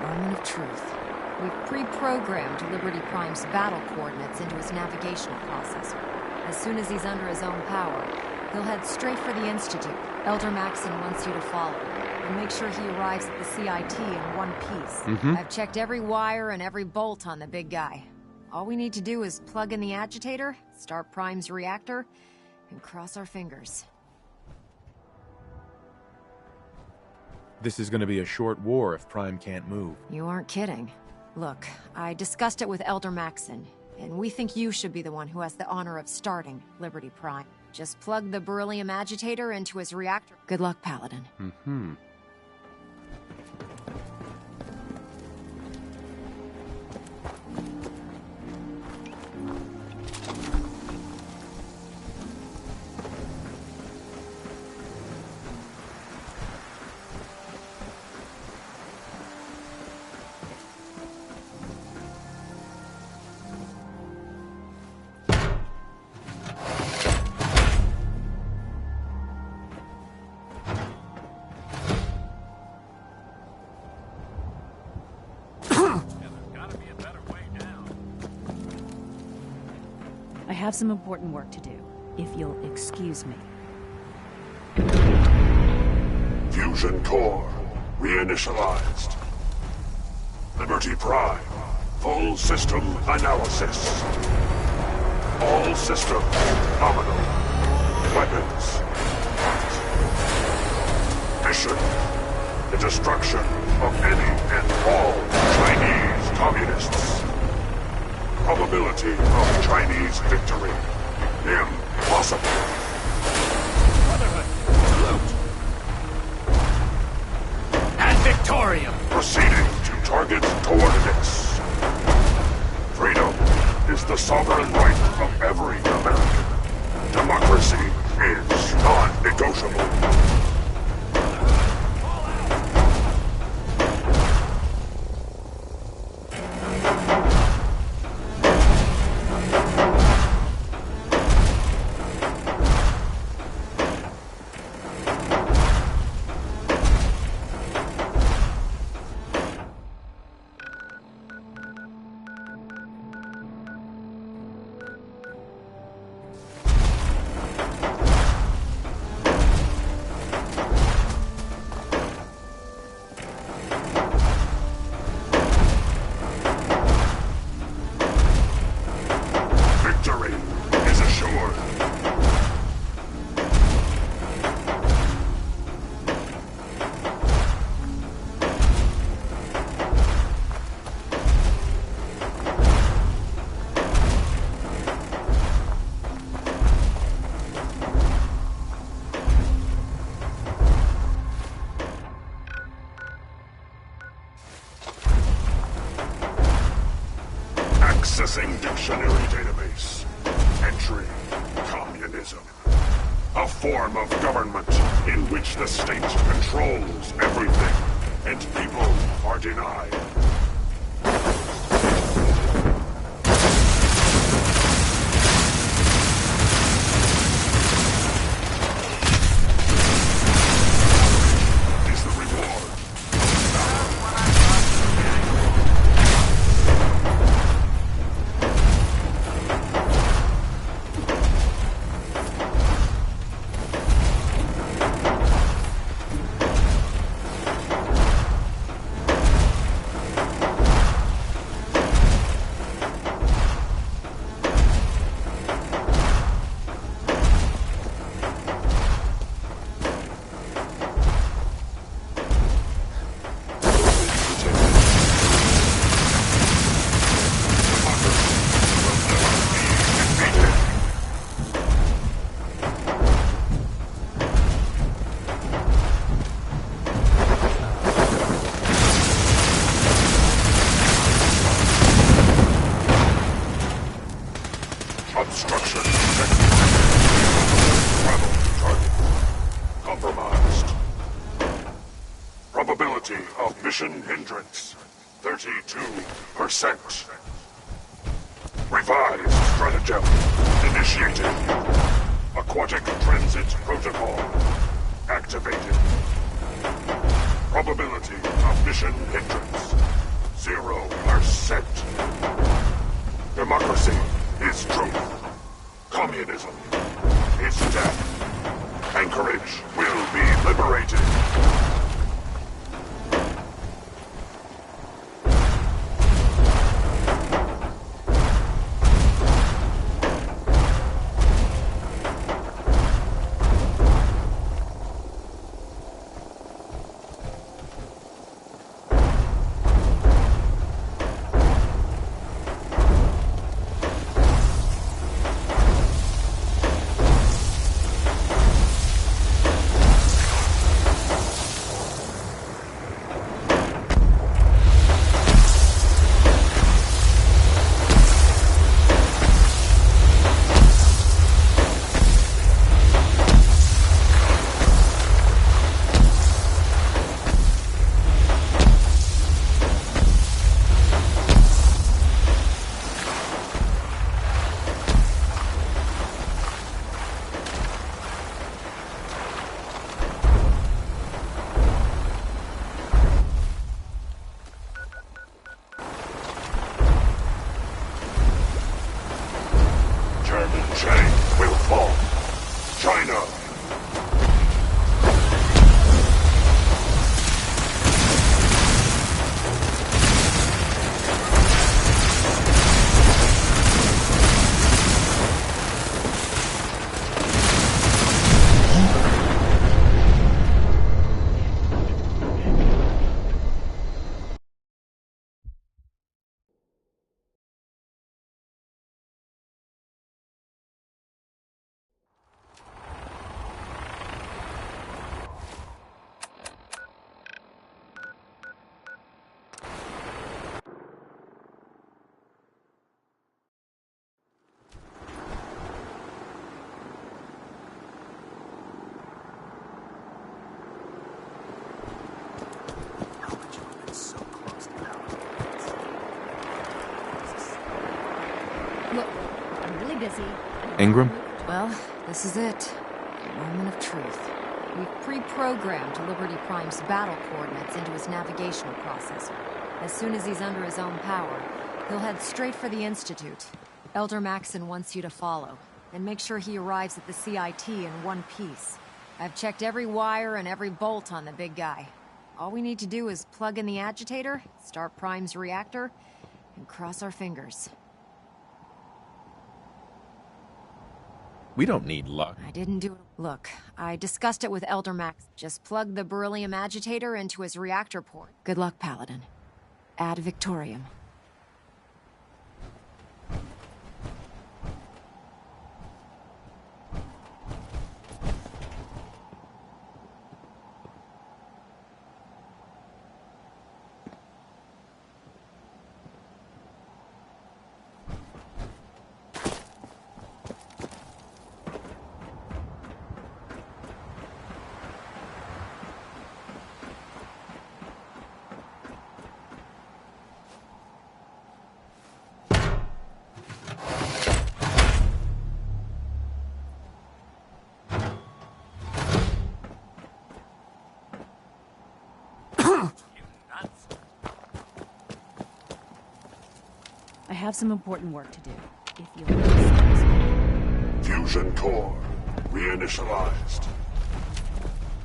Moment of truth. We've pre-programmed Liberty Prime's battle coordinates into his navigational processor. As soon as he's under his own power, he'll head straight for the Institute. Elder Maxon wants you to follow him, and make sure he arrives at the CIT in one piece. I've checked every wire and every bolt on the big guy. All we need to do is plug in the agitator, start Prime's reactor, and cross our fingers. This is going to be a short war if Prime can't move. You aren't kidding. Look, I discussed it with Elder Maxon, and we think you should be the one who has the honor of starting Liberty Prime. Just plug the beryllium agitator into his reactor. Good luck, Paladin. I have some important work to do, if you'll excuse me. Fusion core reinitialized. Liberty Prime, full system analysis. All system nominal. Weapons. Mission. The destruction of any and all Chinese communists. Probability of Chinese victory. Impossible. Brotherhood. Salute. And Victorium. Proceeding to target coordinates. Freedom is the sovereign right of every American. Democracy is non-negotiable. Accessing dictionary database. Entry, communism. A form of government in which the state controls everything, and people are denied. Is the reward. Mission hindrance, 32%. Revised stratagem initiated. Aquatic transit protocol activated. Probability of mission hindrance, 0%. Democracy is truth. Communism is death. Anchorage will be liberated. Look, I'm really busy. Ingram? Well, this is it. The moment of truth. We've pre-programmed Liberty Prime's battle coordinates into his navigational processor. As soon as he's under his own power, he'll head straight for the Institute. Elder Maxon wants you to follow, and make sure he arrives at the CIT in one piece. I've checked every wire and every bolt on the big guy. All we need to do is plug in the agitator, start Prime's reactor, and cross our fingers. We don't need luck. I didn't do it. Look, I discussed it with Elder Max. Just plug the beryllium agitator into his reactor port. Good luck, Paladin. Ad Victoriam. I have some important work to do. If you'll... Fusion core reinitialized.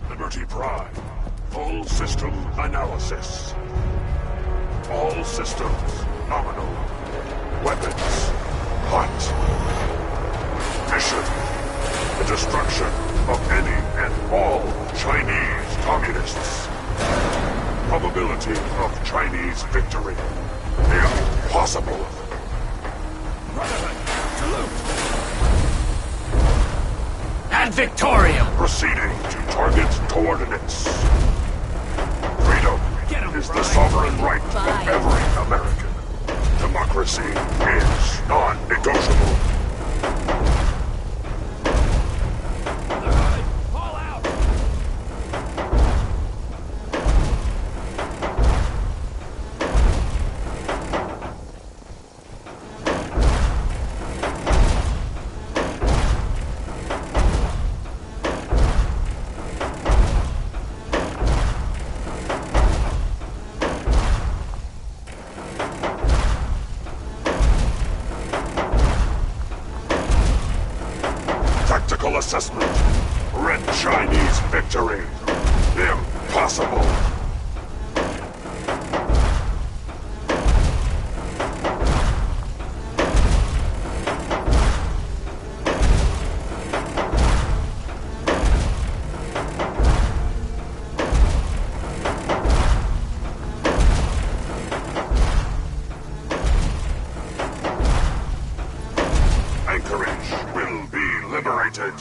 Liberty Prime, full system analysis. All systems nominal. Weapons hot. Mission: the destruction of any and all Chinese communists. Probability of Chinese victory: impossible. Brotherhood, salute! Ad Victoriam! Proceeding to target coordinates. Freedom is the sovereign right of every American. Democracy is non-negotiable. Brotherhood, fall out! assessment. Red Chinese victory. Impossible. Anchorage will be liberated.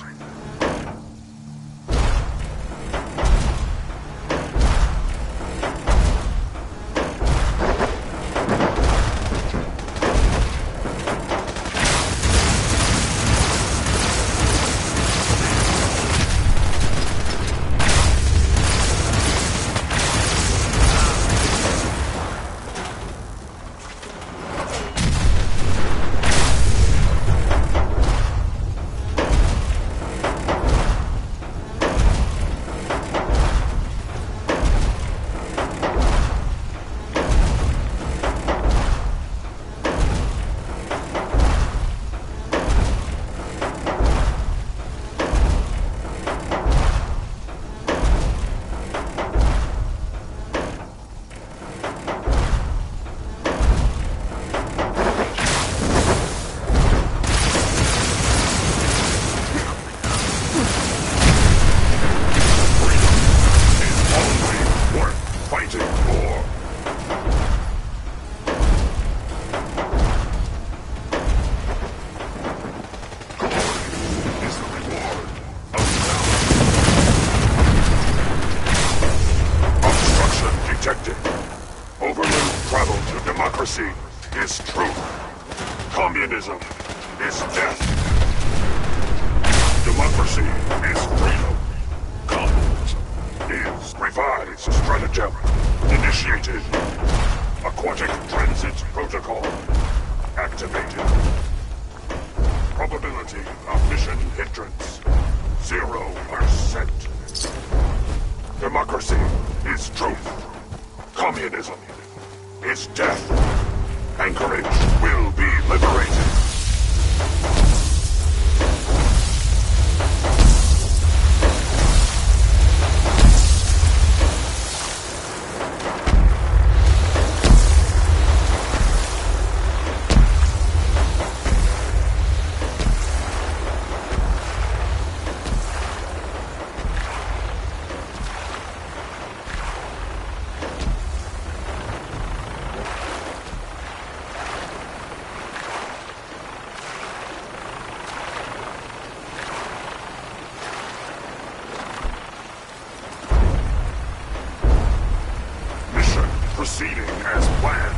Democracy is truth. Communism is death. Democracy is freedom. Communism is revised stratagem. Initiated. Aquatic transit protocol. Activated. Probability of mission hindrance. 0%. Democracy is truth. Communism is death. Anchorage will be liberated. Proceeding as planned.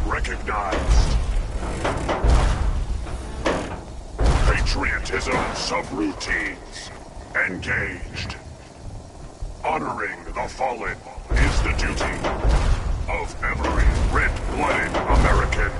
Recognized. Patriotism subroutines engaged. Honoring the fallen is the duty of every red-blooded American.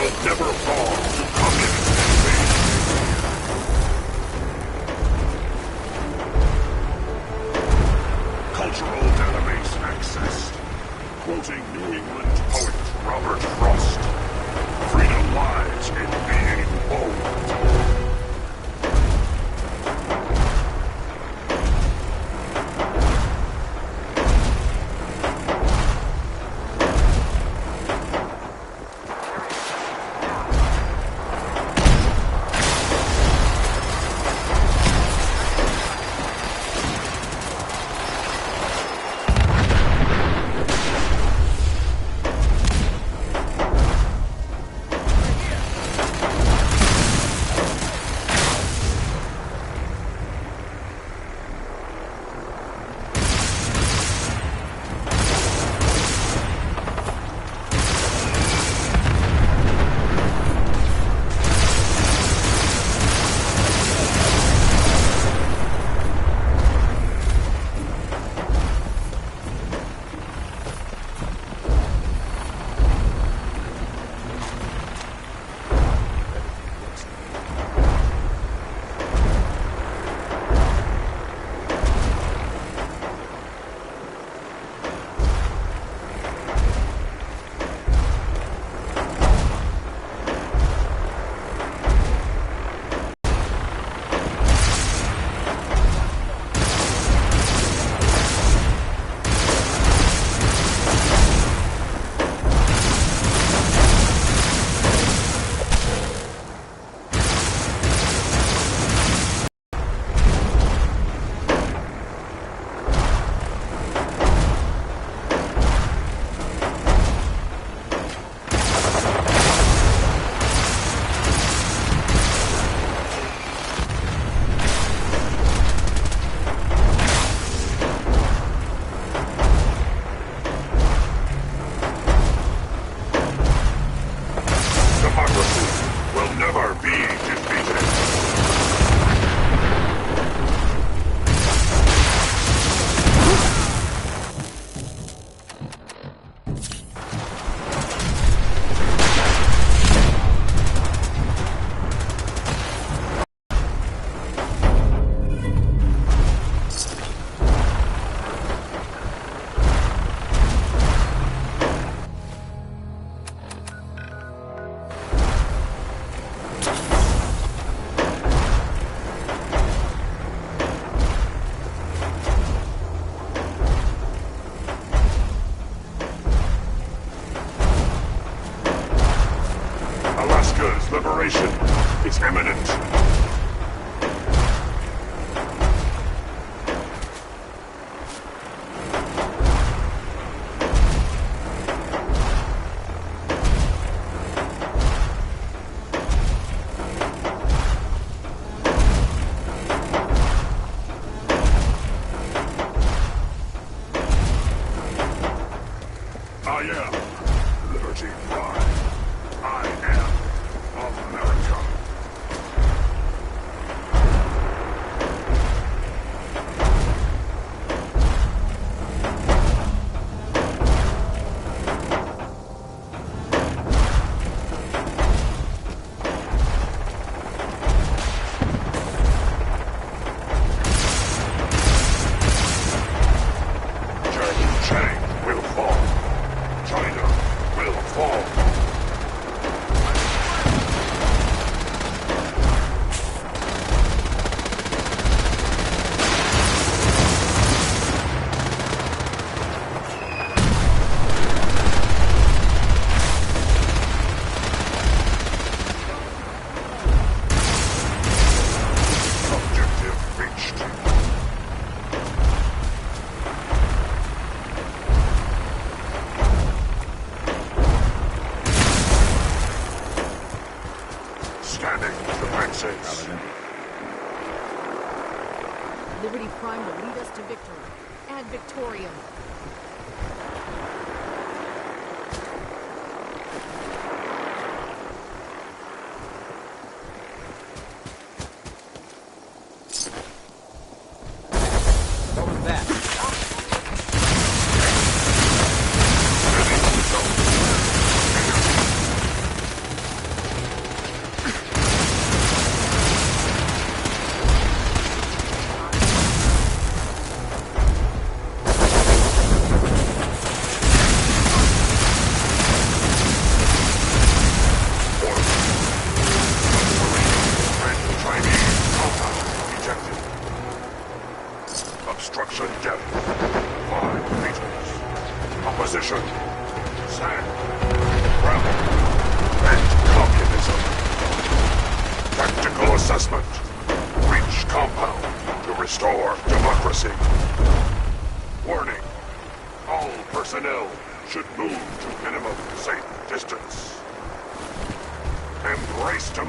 will never fall to communist invasion. Cultural database accessed. Quoting New England poet Robert Frost. Freedom lies in being bold. Liberation is imminent. I am Liberty Prime. I am America. Chang will fall. China will fall. Objective reached. Scanning defenses. Liberty Prime will lead us to victory. Ad Victoriam. What was that?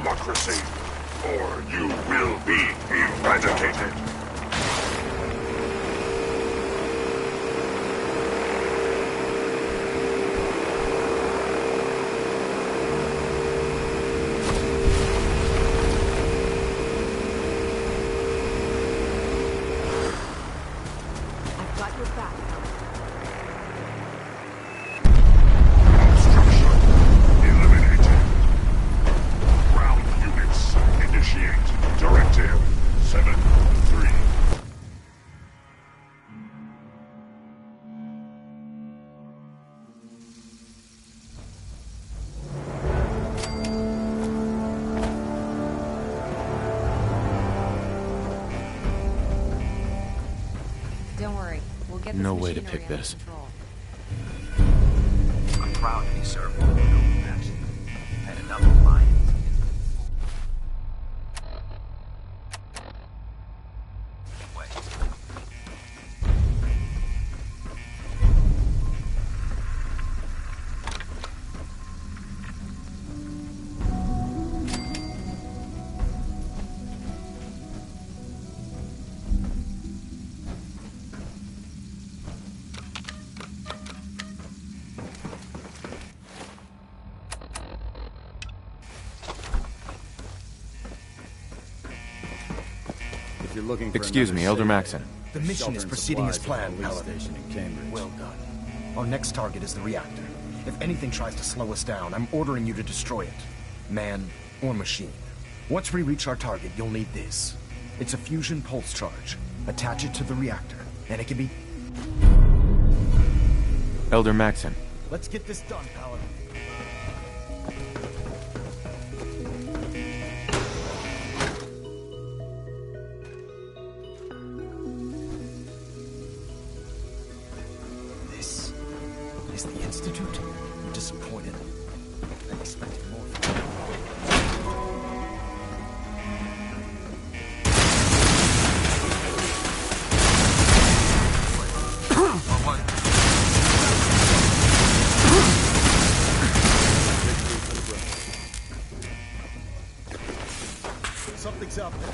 democracy, or you will be eradicated. I've got your back. Eliminated. Ground units, initiate. Directive 7-3. Don't worry, we'll get this No way to machinery pick under this. control. I'm proud to be served with a noble master. Had enough of mine. Wait. If you're looking for Excuse another me, Elder safe Maxon. The mission shelter is and proceeding as supplies at planned, the police Paladin. station in Cambridge. Well done. Our next target is the reactor. If anything tries to slow us down, I'm ordering you to destroy it. Man or machine. Once we reach our target, you'll need this. It's a fusion pulse charge. Attach it to the reactor, and it can be... Elder Maxon. Let's get this done, Paladin. This is the Institute? I'm disappointed. I expected more from you. Something's out there.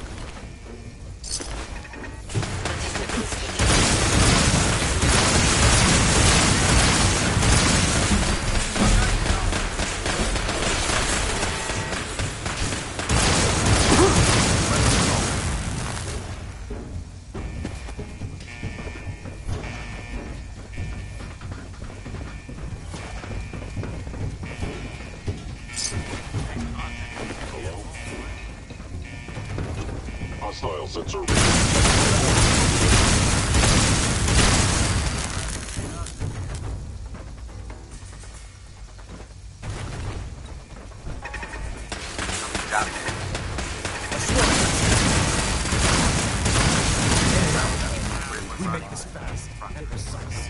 Hostile sensor. We make this fast and precise.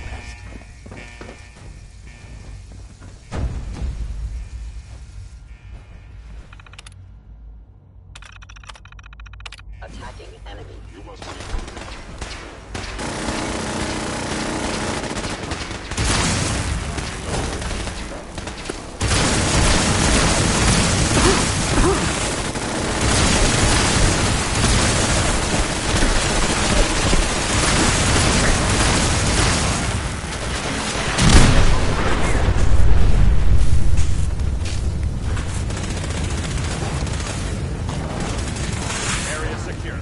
Attacking enemy. You must Area secure.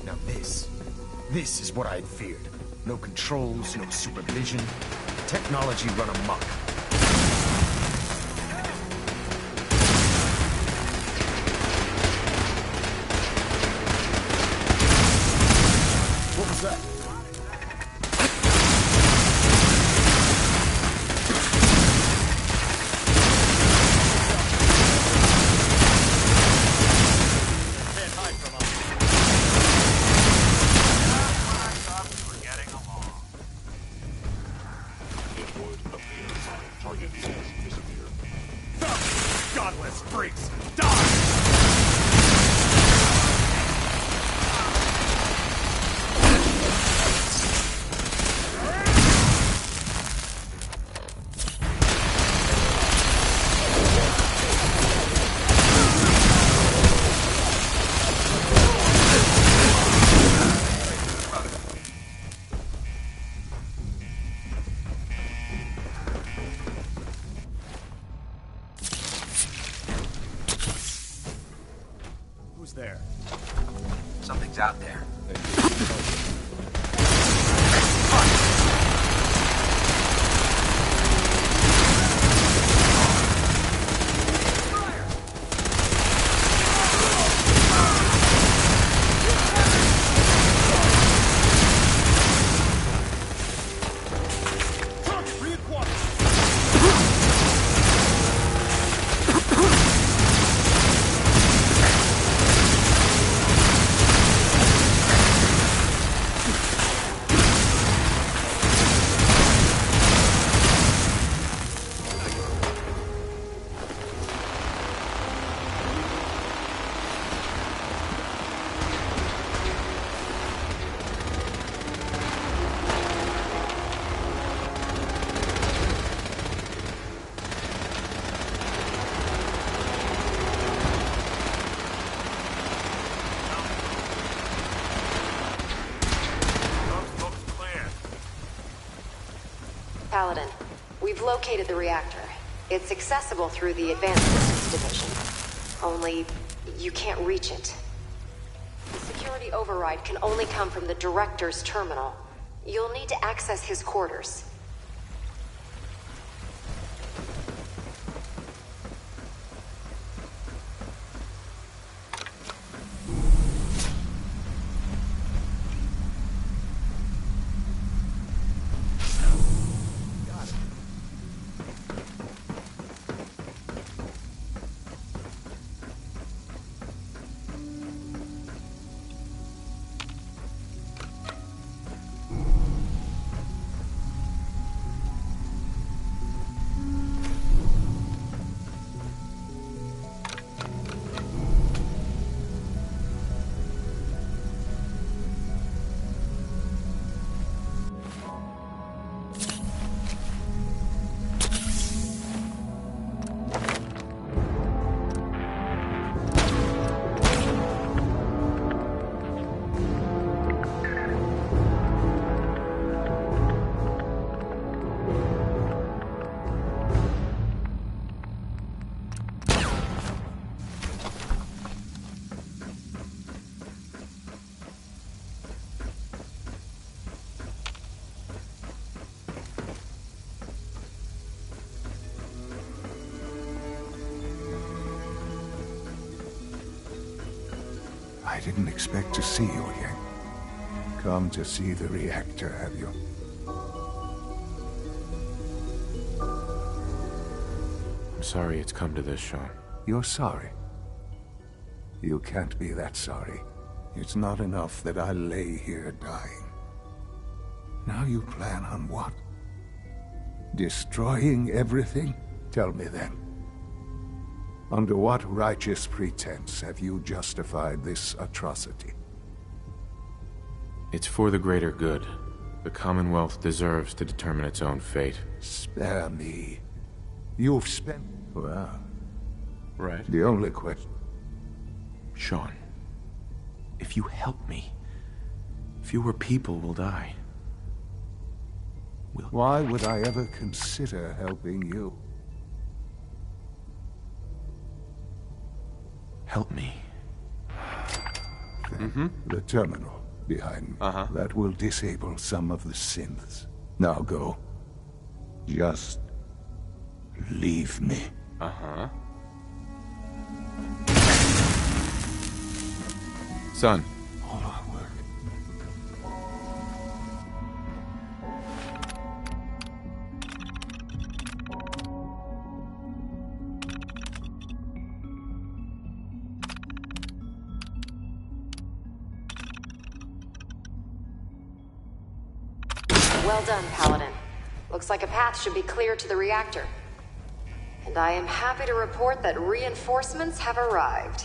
Now this is what I had feared. No controls, no supervision. Technology run amok. What was that? Paladin, we've located the reactor. It's accessible through the Advanced Systems Division. Only, you can't reach it. The security override can only come from the Director's terminal. You'll need to access his quarters. I didn't expect to see you again. Come to see the reactor, have you? I'm sorry it's come to this, Sean. You're sorry? You can't be that sorry. It's not enough that I lay here dying. Now you plan on what? Destroying everything? Tell me then. Under what righteous pretense have you justified this atrocity? It's for the greater good. The Commonwealth deserves to determine its own fate. Spare me. You've spent... Well... Right. The only question... Sean, if you help me, fewer people will die. Why would I ever consider helping you? Help me. The terminal behind me. That will disable some of the synths. Now go. Just leave me. Son. All our work. Well done, Paladin. Looks like a path should be clear to the reactor. And I am happy to report that reinforcements have arrived.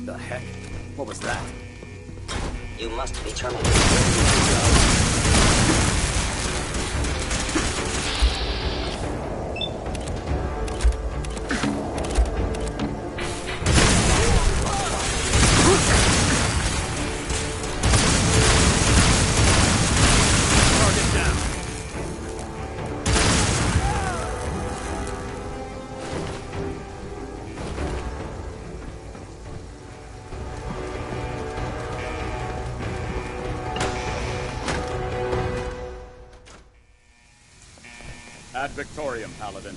The heck? What was that? You must be terminated. Ad Victoriam, Paladin.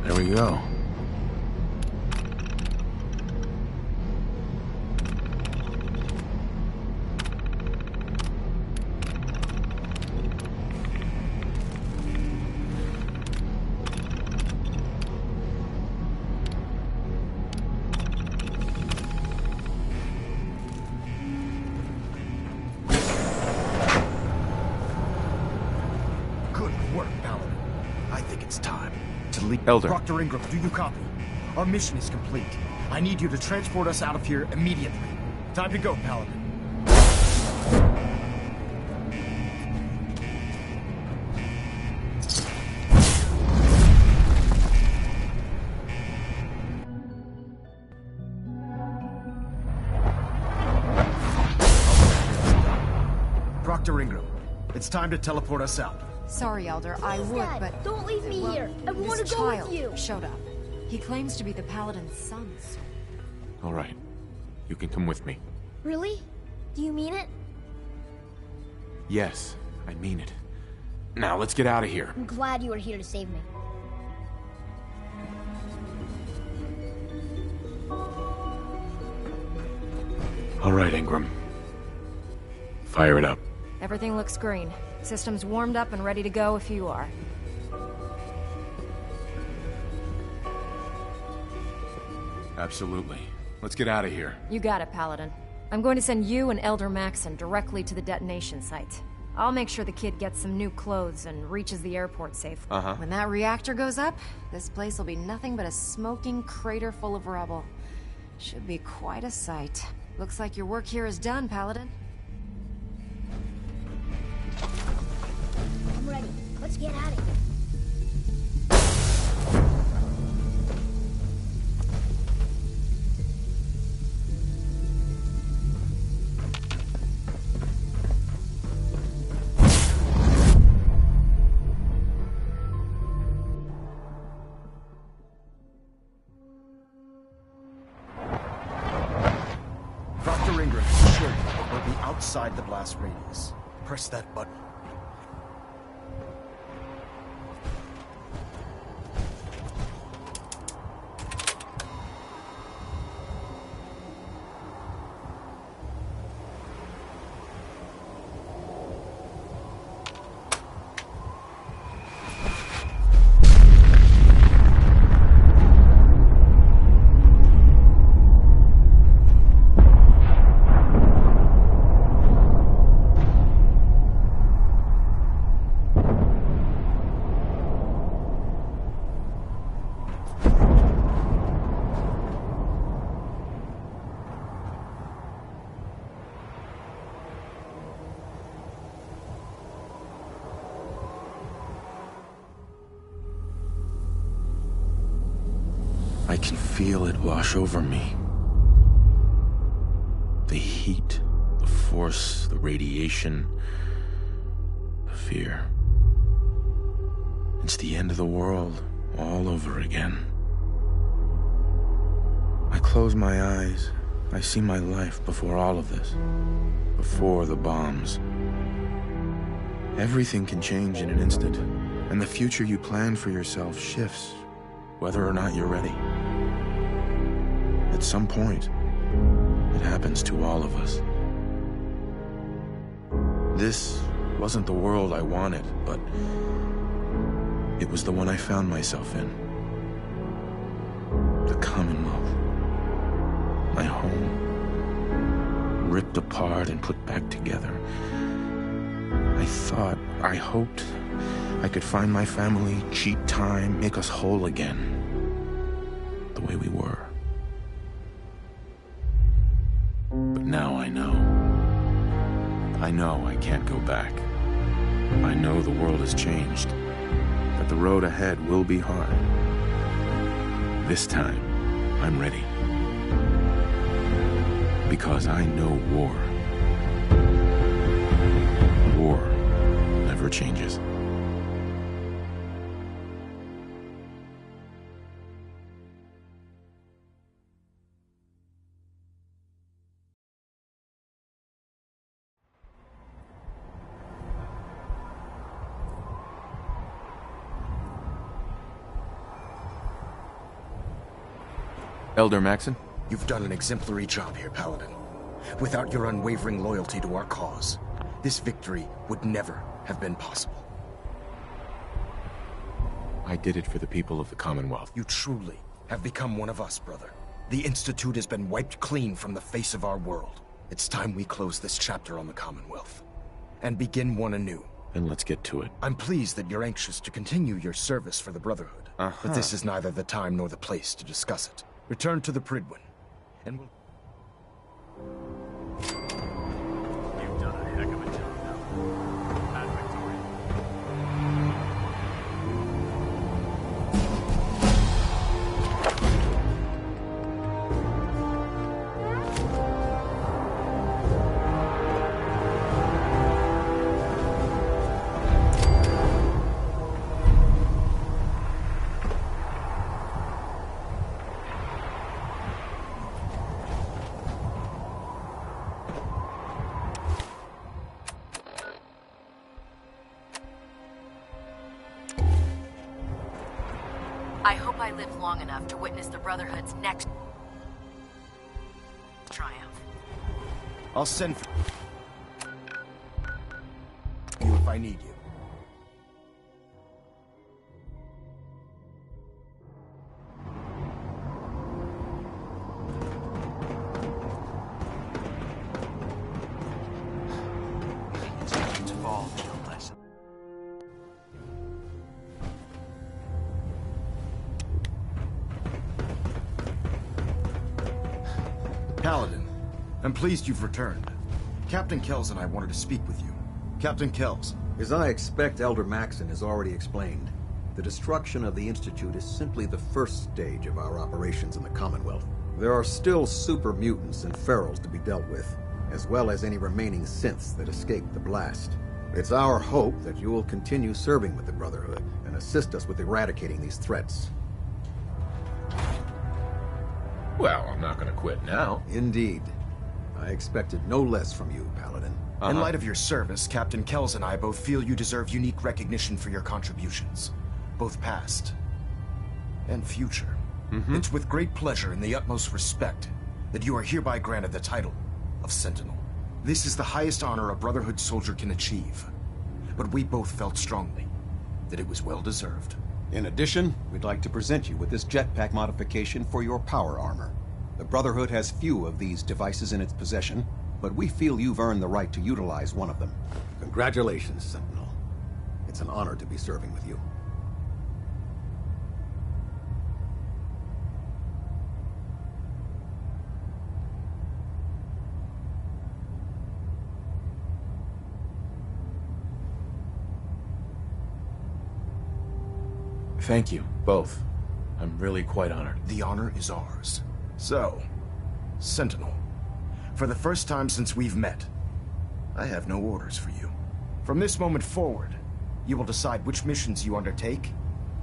There we go. Good work, Paladin. I think it's time to leave. Elder. Dr. Ingram, do you copy? Our mission is complete. I need you to transport us out of here immediately. Time to go, Paladin. Dr. Ingram, it's time to teleport us out. Sorry, Elder, I would, Dad, but... don't leave me here. I want this to go with child you. showed up. He claims to be the Paladin's son, so... All right. You can come with me. Really? Do you mean it? Yes, I mean it. Now, let's get out of here. I'm glad you are here to save me. All right, Ingram. Fire it up. Everything looks green. System's warmed up and ready to go if you are. Absolutely. Let's get out of here. You got it, Paladin. I'm going to send you and Elder Maxon directly to the detonation site. I'll make sure the kid gets some new clothes and reaches the airport safely. Uh-huh. When that reactor goes up, this place will be nothing but a smoking crater full of rubble. Should be quite a sight. Looks like your work here is done, Paladin. I'm ready. Let's get at it. Dr. Ingram assured you that we'll be outside the blast radius. Press that button. can feel it wash over me. The heat, the force, the radiation, the fear. It's the end of the world all over again. I close my eyes. I see my life before all of this. Before the bombs. Everything can change in an instant, and the future you plan for yourself shifts, whether or not you're ready. At some point, it happens to all of us. This wasn't the world I wanted, but it was the one I found myself in. The Commonwealth. My home. Ripped apart and put back together. I hoped I could find my family, cheat time, make us whole again. The way we were. But now I know. I know I can't go back. I know the world has changed. That the road ahead will be hard. This time, I'm ready. Because I know war. War never changes. Elder Maxon? You've done an exemplary job here, Paladin. Without your unwavering loyalty to our cause, this victory would never have been possible. I did it for the people of the Commonwealth. You truly have become one of us, brother. The Institute has been wiped clean from the face of our world. It's time we close this chapter on the Commonwealth and begin one anew. Then let's get to it. I'm pleased that you're anxious to continue your service for the Brotherhood, but this is neither the time nor the place to discuss it. Return to the Prydwen, and we'll... You've done a heck of a job now. At Victoria. I hope I live long enough to witness the Brotherhood's next triumph. I'll send for you if I need you. It's going to fall to a lesson. Paladin, I'm pleased you've returned. Captain Kells and I wanted to speak with you. Captain Kells. As I expect Elder Maxon has already explained, the destruction of the Institute is simply the first stage of our operations in the Commonwealth. There are still super mutants and ferals to be dealt with, as well as any remaining synths that escaped the blast. It's our hope that you will continue serving with the Brotherhood and assist us with eradicating these threats. Well, I'm not gonna quit now. Indeed. I expected no less from you, Paladin. In light of your service, Captain Kells and I both feel you deserve unique recognition for your contributions, both past and future. It's with great pleasure and the utmost respect that you are hereby granted the title of Sentinel. This is the highest honor a Brotherhood soldier can achieve, but we both felt strongly that it was well deserved. In addition, we'd like to present you with this jetpack modification for your power armor. The Brotherhood has few of these devices in its possession, but we feel you've earned the right to utilize one of them. Congratulations, Sentinel. It's an honor to be serving with you. Thank you, both. I'm really quite honored. The honor is ours. So, Sentinel, for the first time since we've met, I have no orders for you. From this moment forward, you will decide which missions you undertake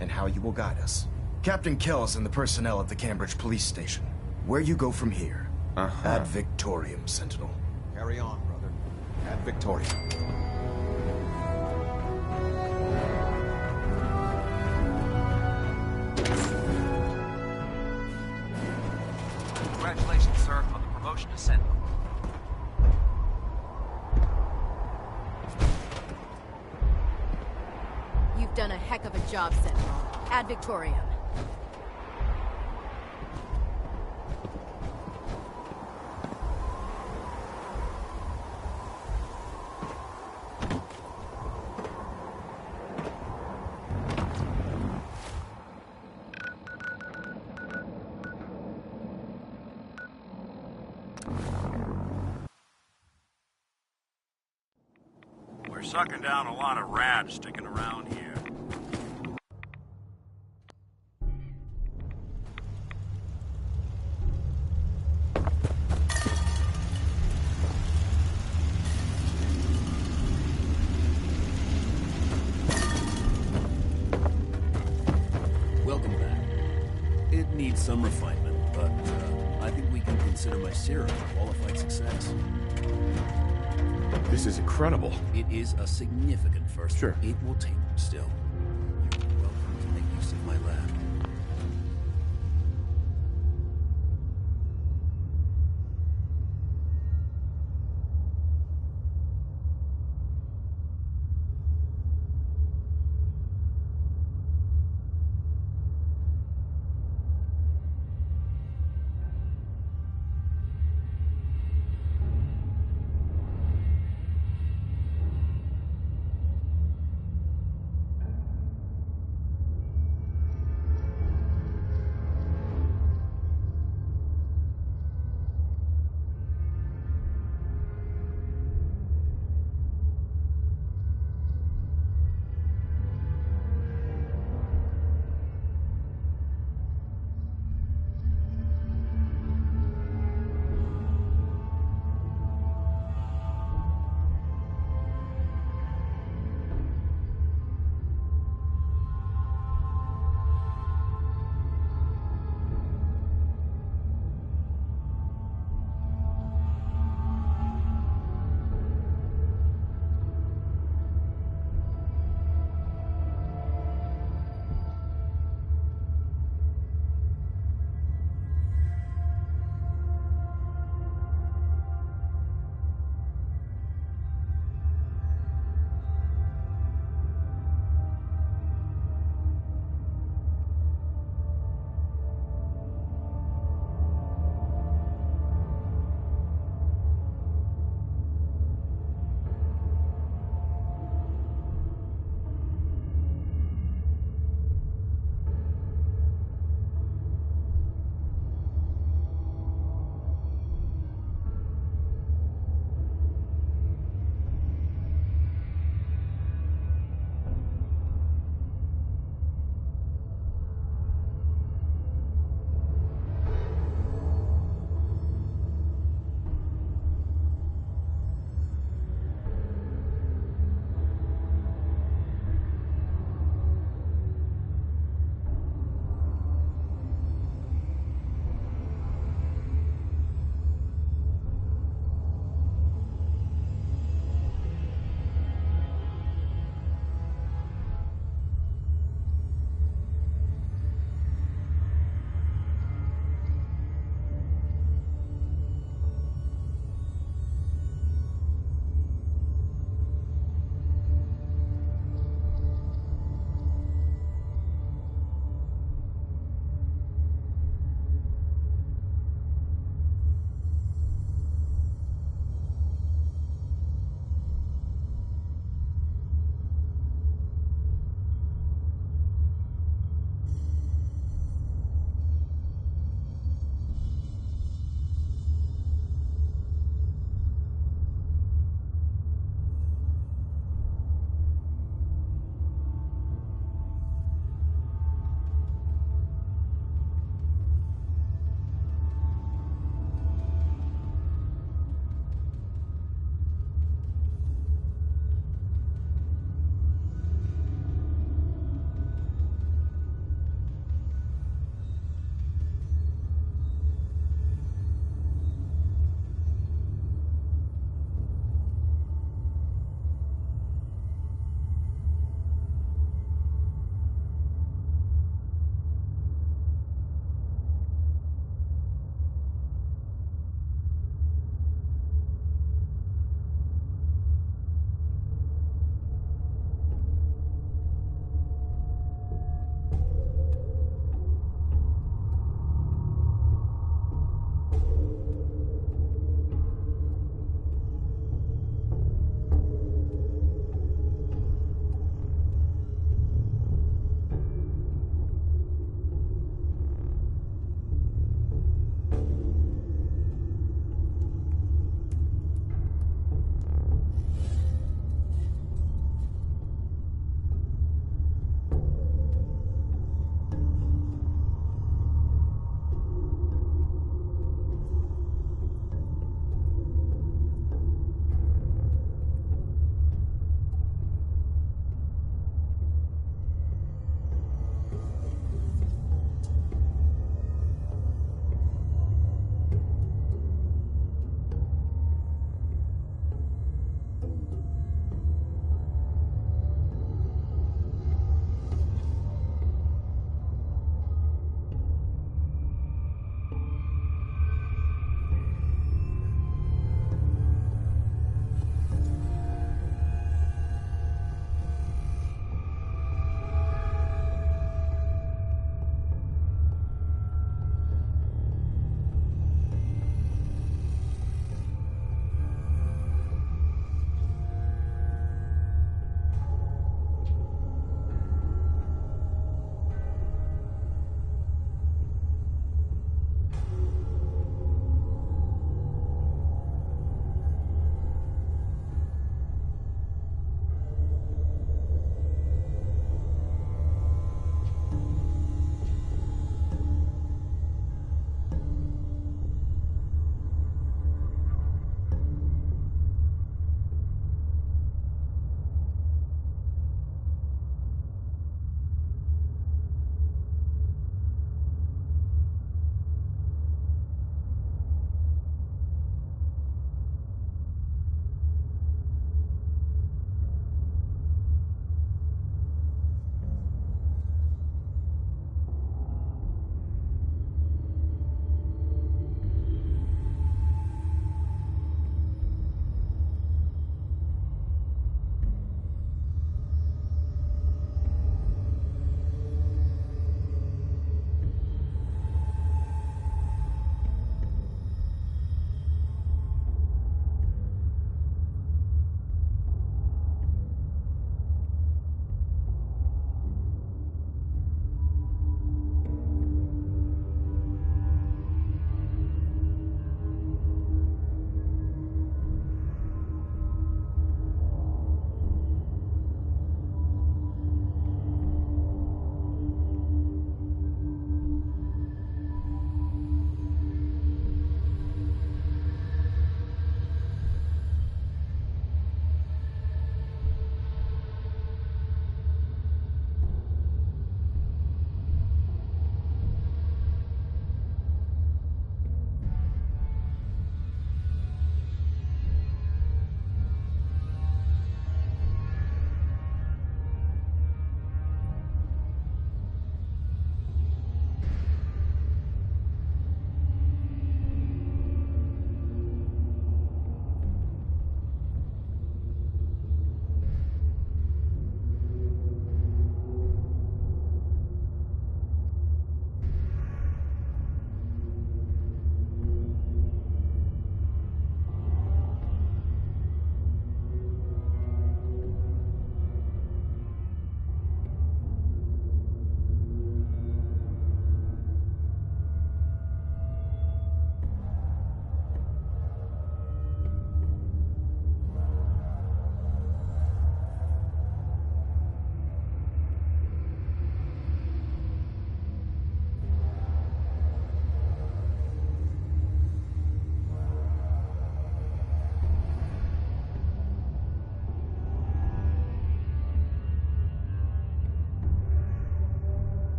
and how you will guide us. Captain Kells and the personnel at the Cambridge Police Station. Where you go from here. Ad Victorium, Sentinel. Carry on, brother. Ad Victorium. Congratulations, sir, on the promotion to Sentinel. You've done a heck of a job, Sentinel. Ad Victorium. We're sucking down a lot of rats sticking around here. Welcome back. It needs some refinement, but I think we can consider my serum a qualified success. This is incredible. It is a significant first. Sure. It will take still. You're welcome to make use of my lab.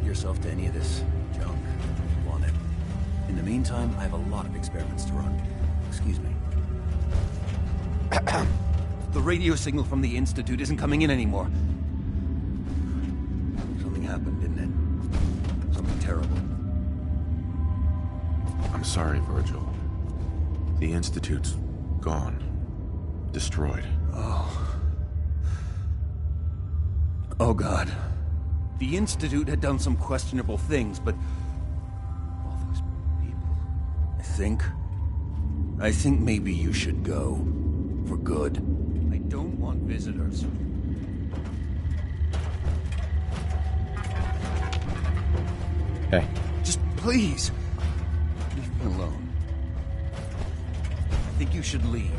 yourself to any of this junk if you want it. In the meantime, I have a lot of experiments to run. Excuse me. The radio signal from the Institute isn't coming in anymore. Something happened, didn't it? Something terrible. I'm sorry, Virgil. The Institute's gone. Destroyed. Oh, God. The Institute had done some questionable things, but... all those people... I think maybe you should go. For good. I don't want visitors. Hey. Just please. Leave me alone. I think you should leave.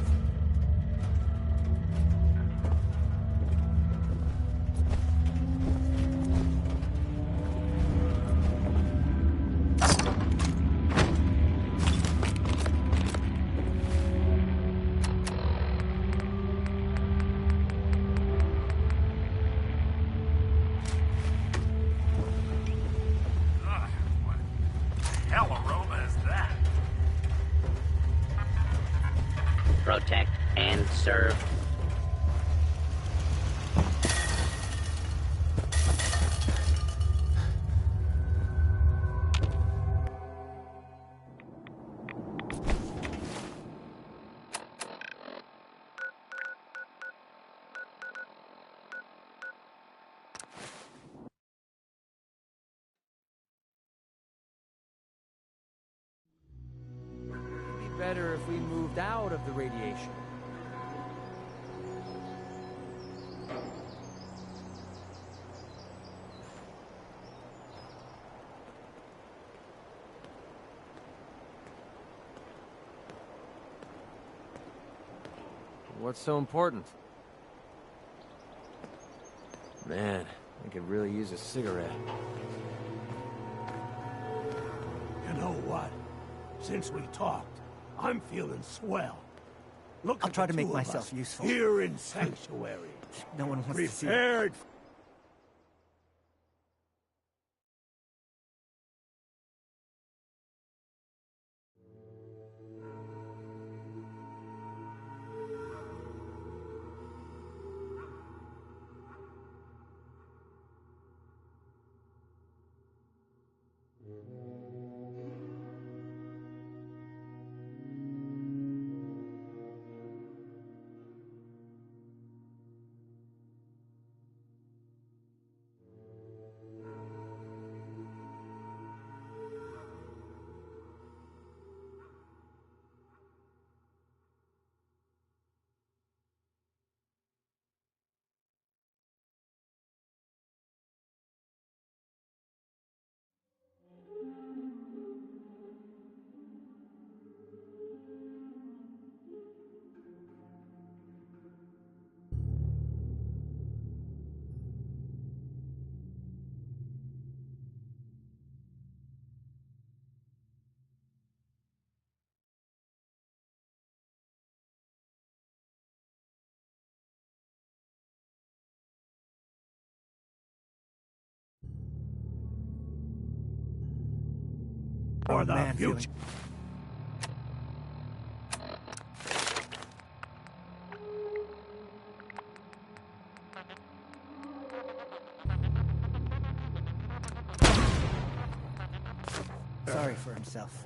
Hell aroma is that? Protect and serve. Better if we moved out of the radiation. What's so important? Man, I could really use a cigarette. You know what? Since we talked, I'm feeling swell. Look, I'll at try the to make two of myself us useful. here in Sanctuary. No one wants to see it. Prepared. For the future. Sorry for himself.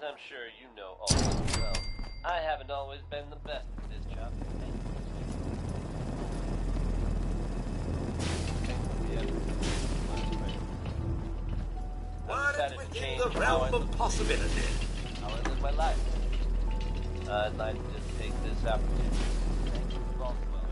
I'm sure you know all too well, I haven't always been the best at this job. What if within the realm of possibility? How I live my life. I'd like to just take this opportunity. Thank you, Falswell.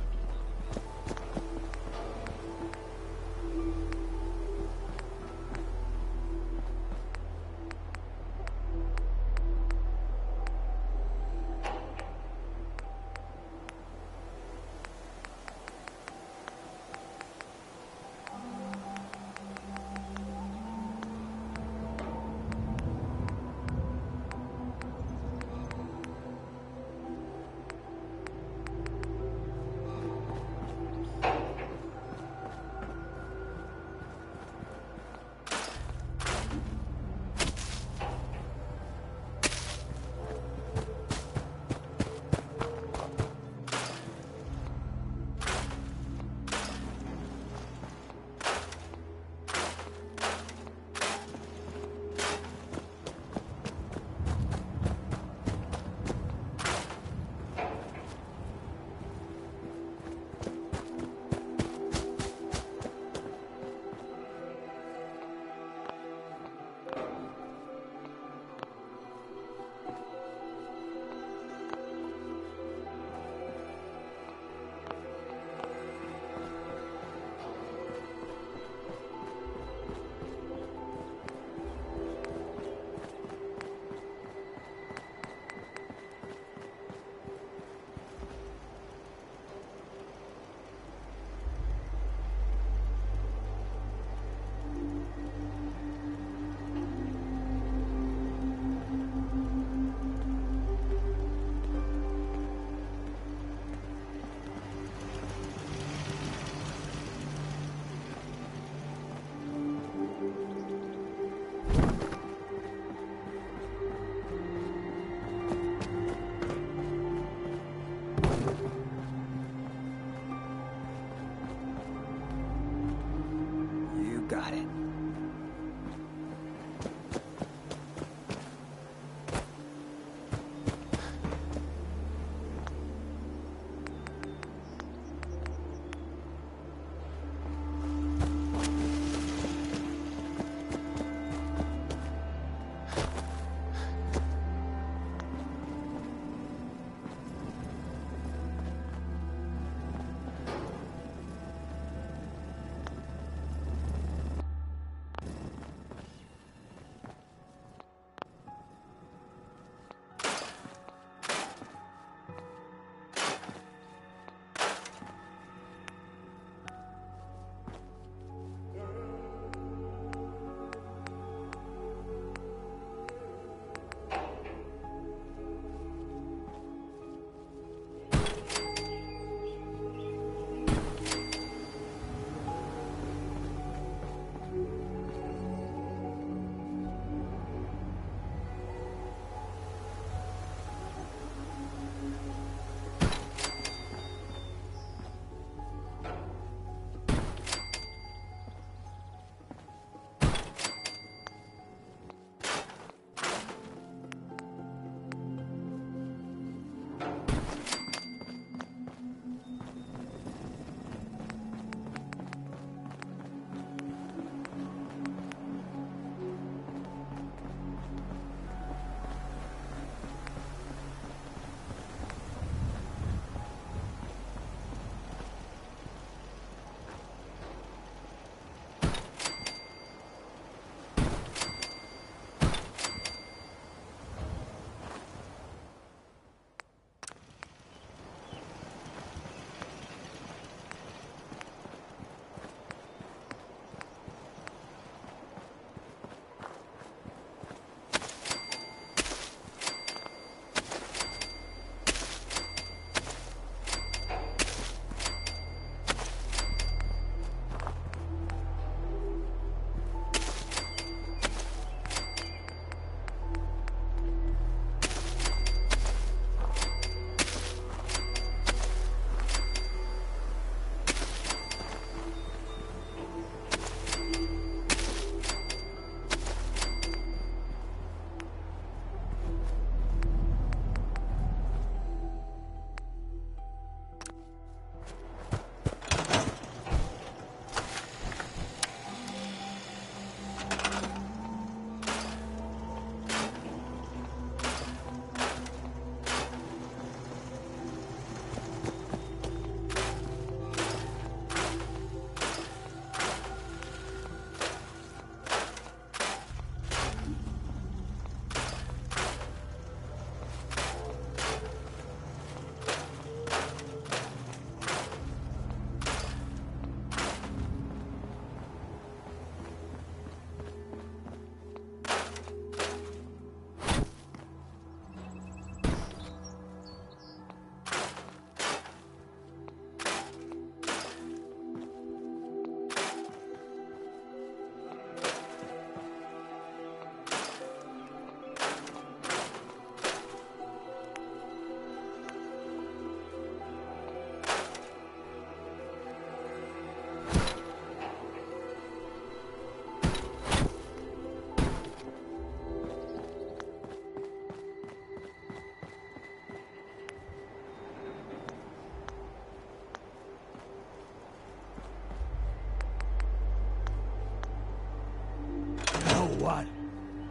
what?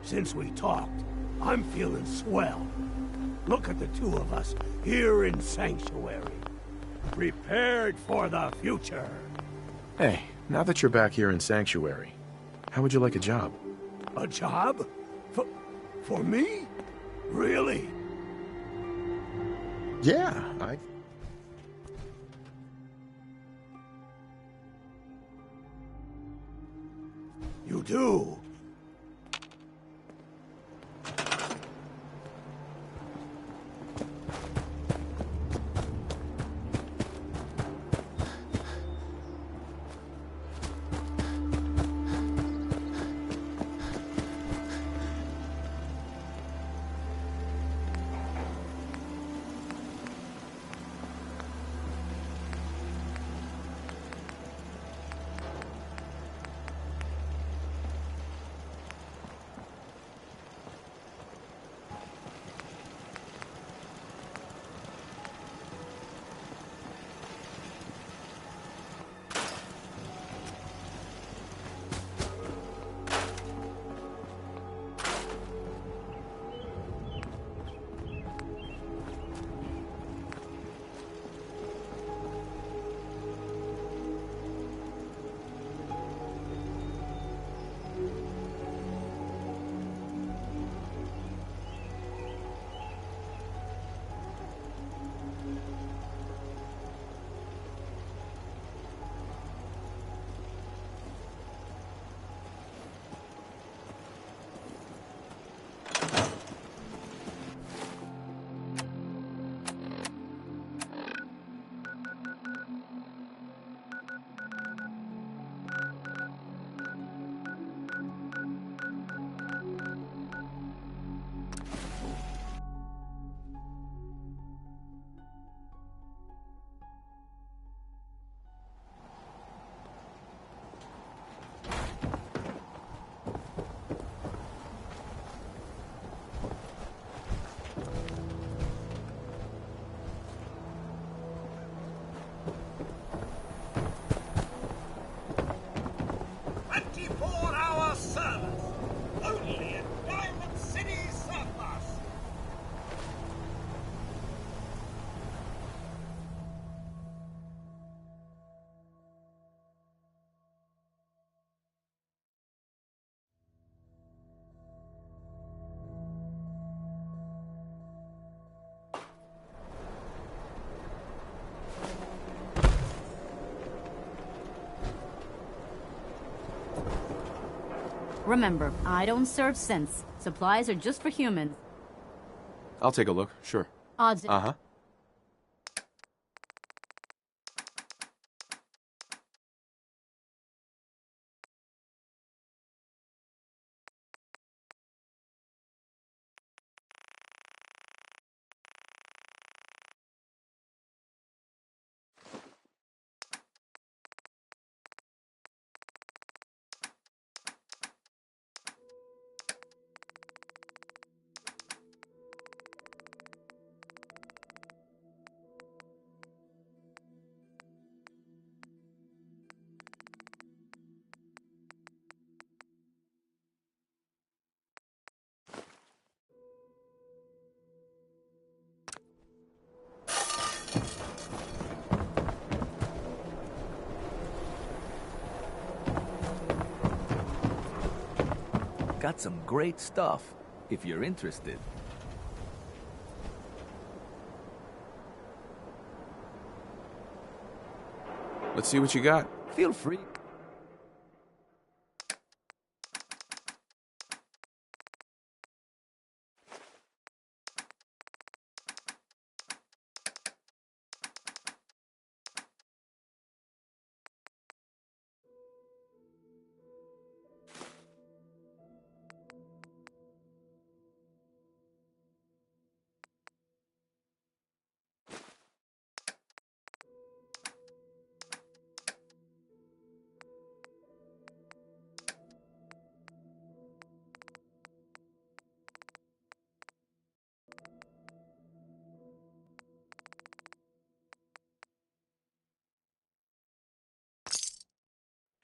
Since we talked, I'm feeling swell. Look at the two of us here in Sanctuary. Prepared for the future. Hey, now that you're back here in Sanctuary, how would you like a job? A job? For me? Really? Yeah, You do? Remember, I don't serve synths. Supplies are just for humans. I'll take a look, sure. Odds. Uh-huh. Got some great stuff, if you're interested. Let's see what you got. Feel free.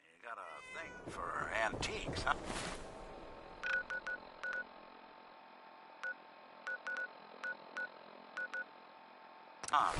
You got a thing for antiques, huh? huh?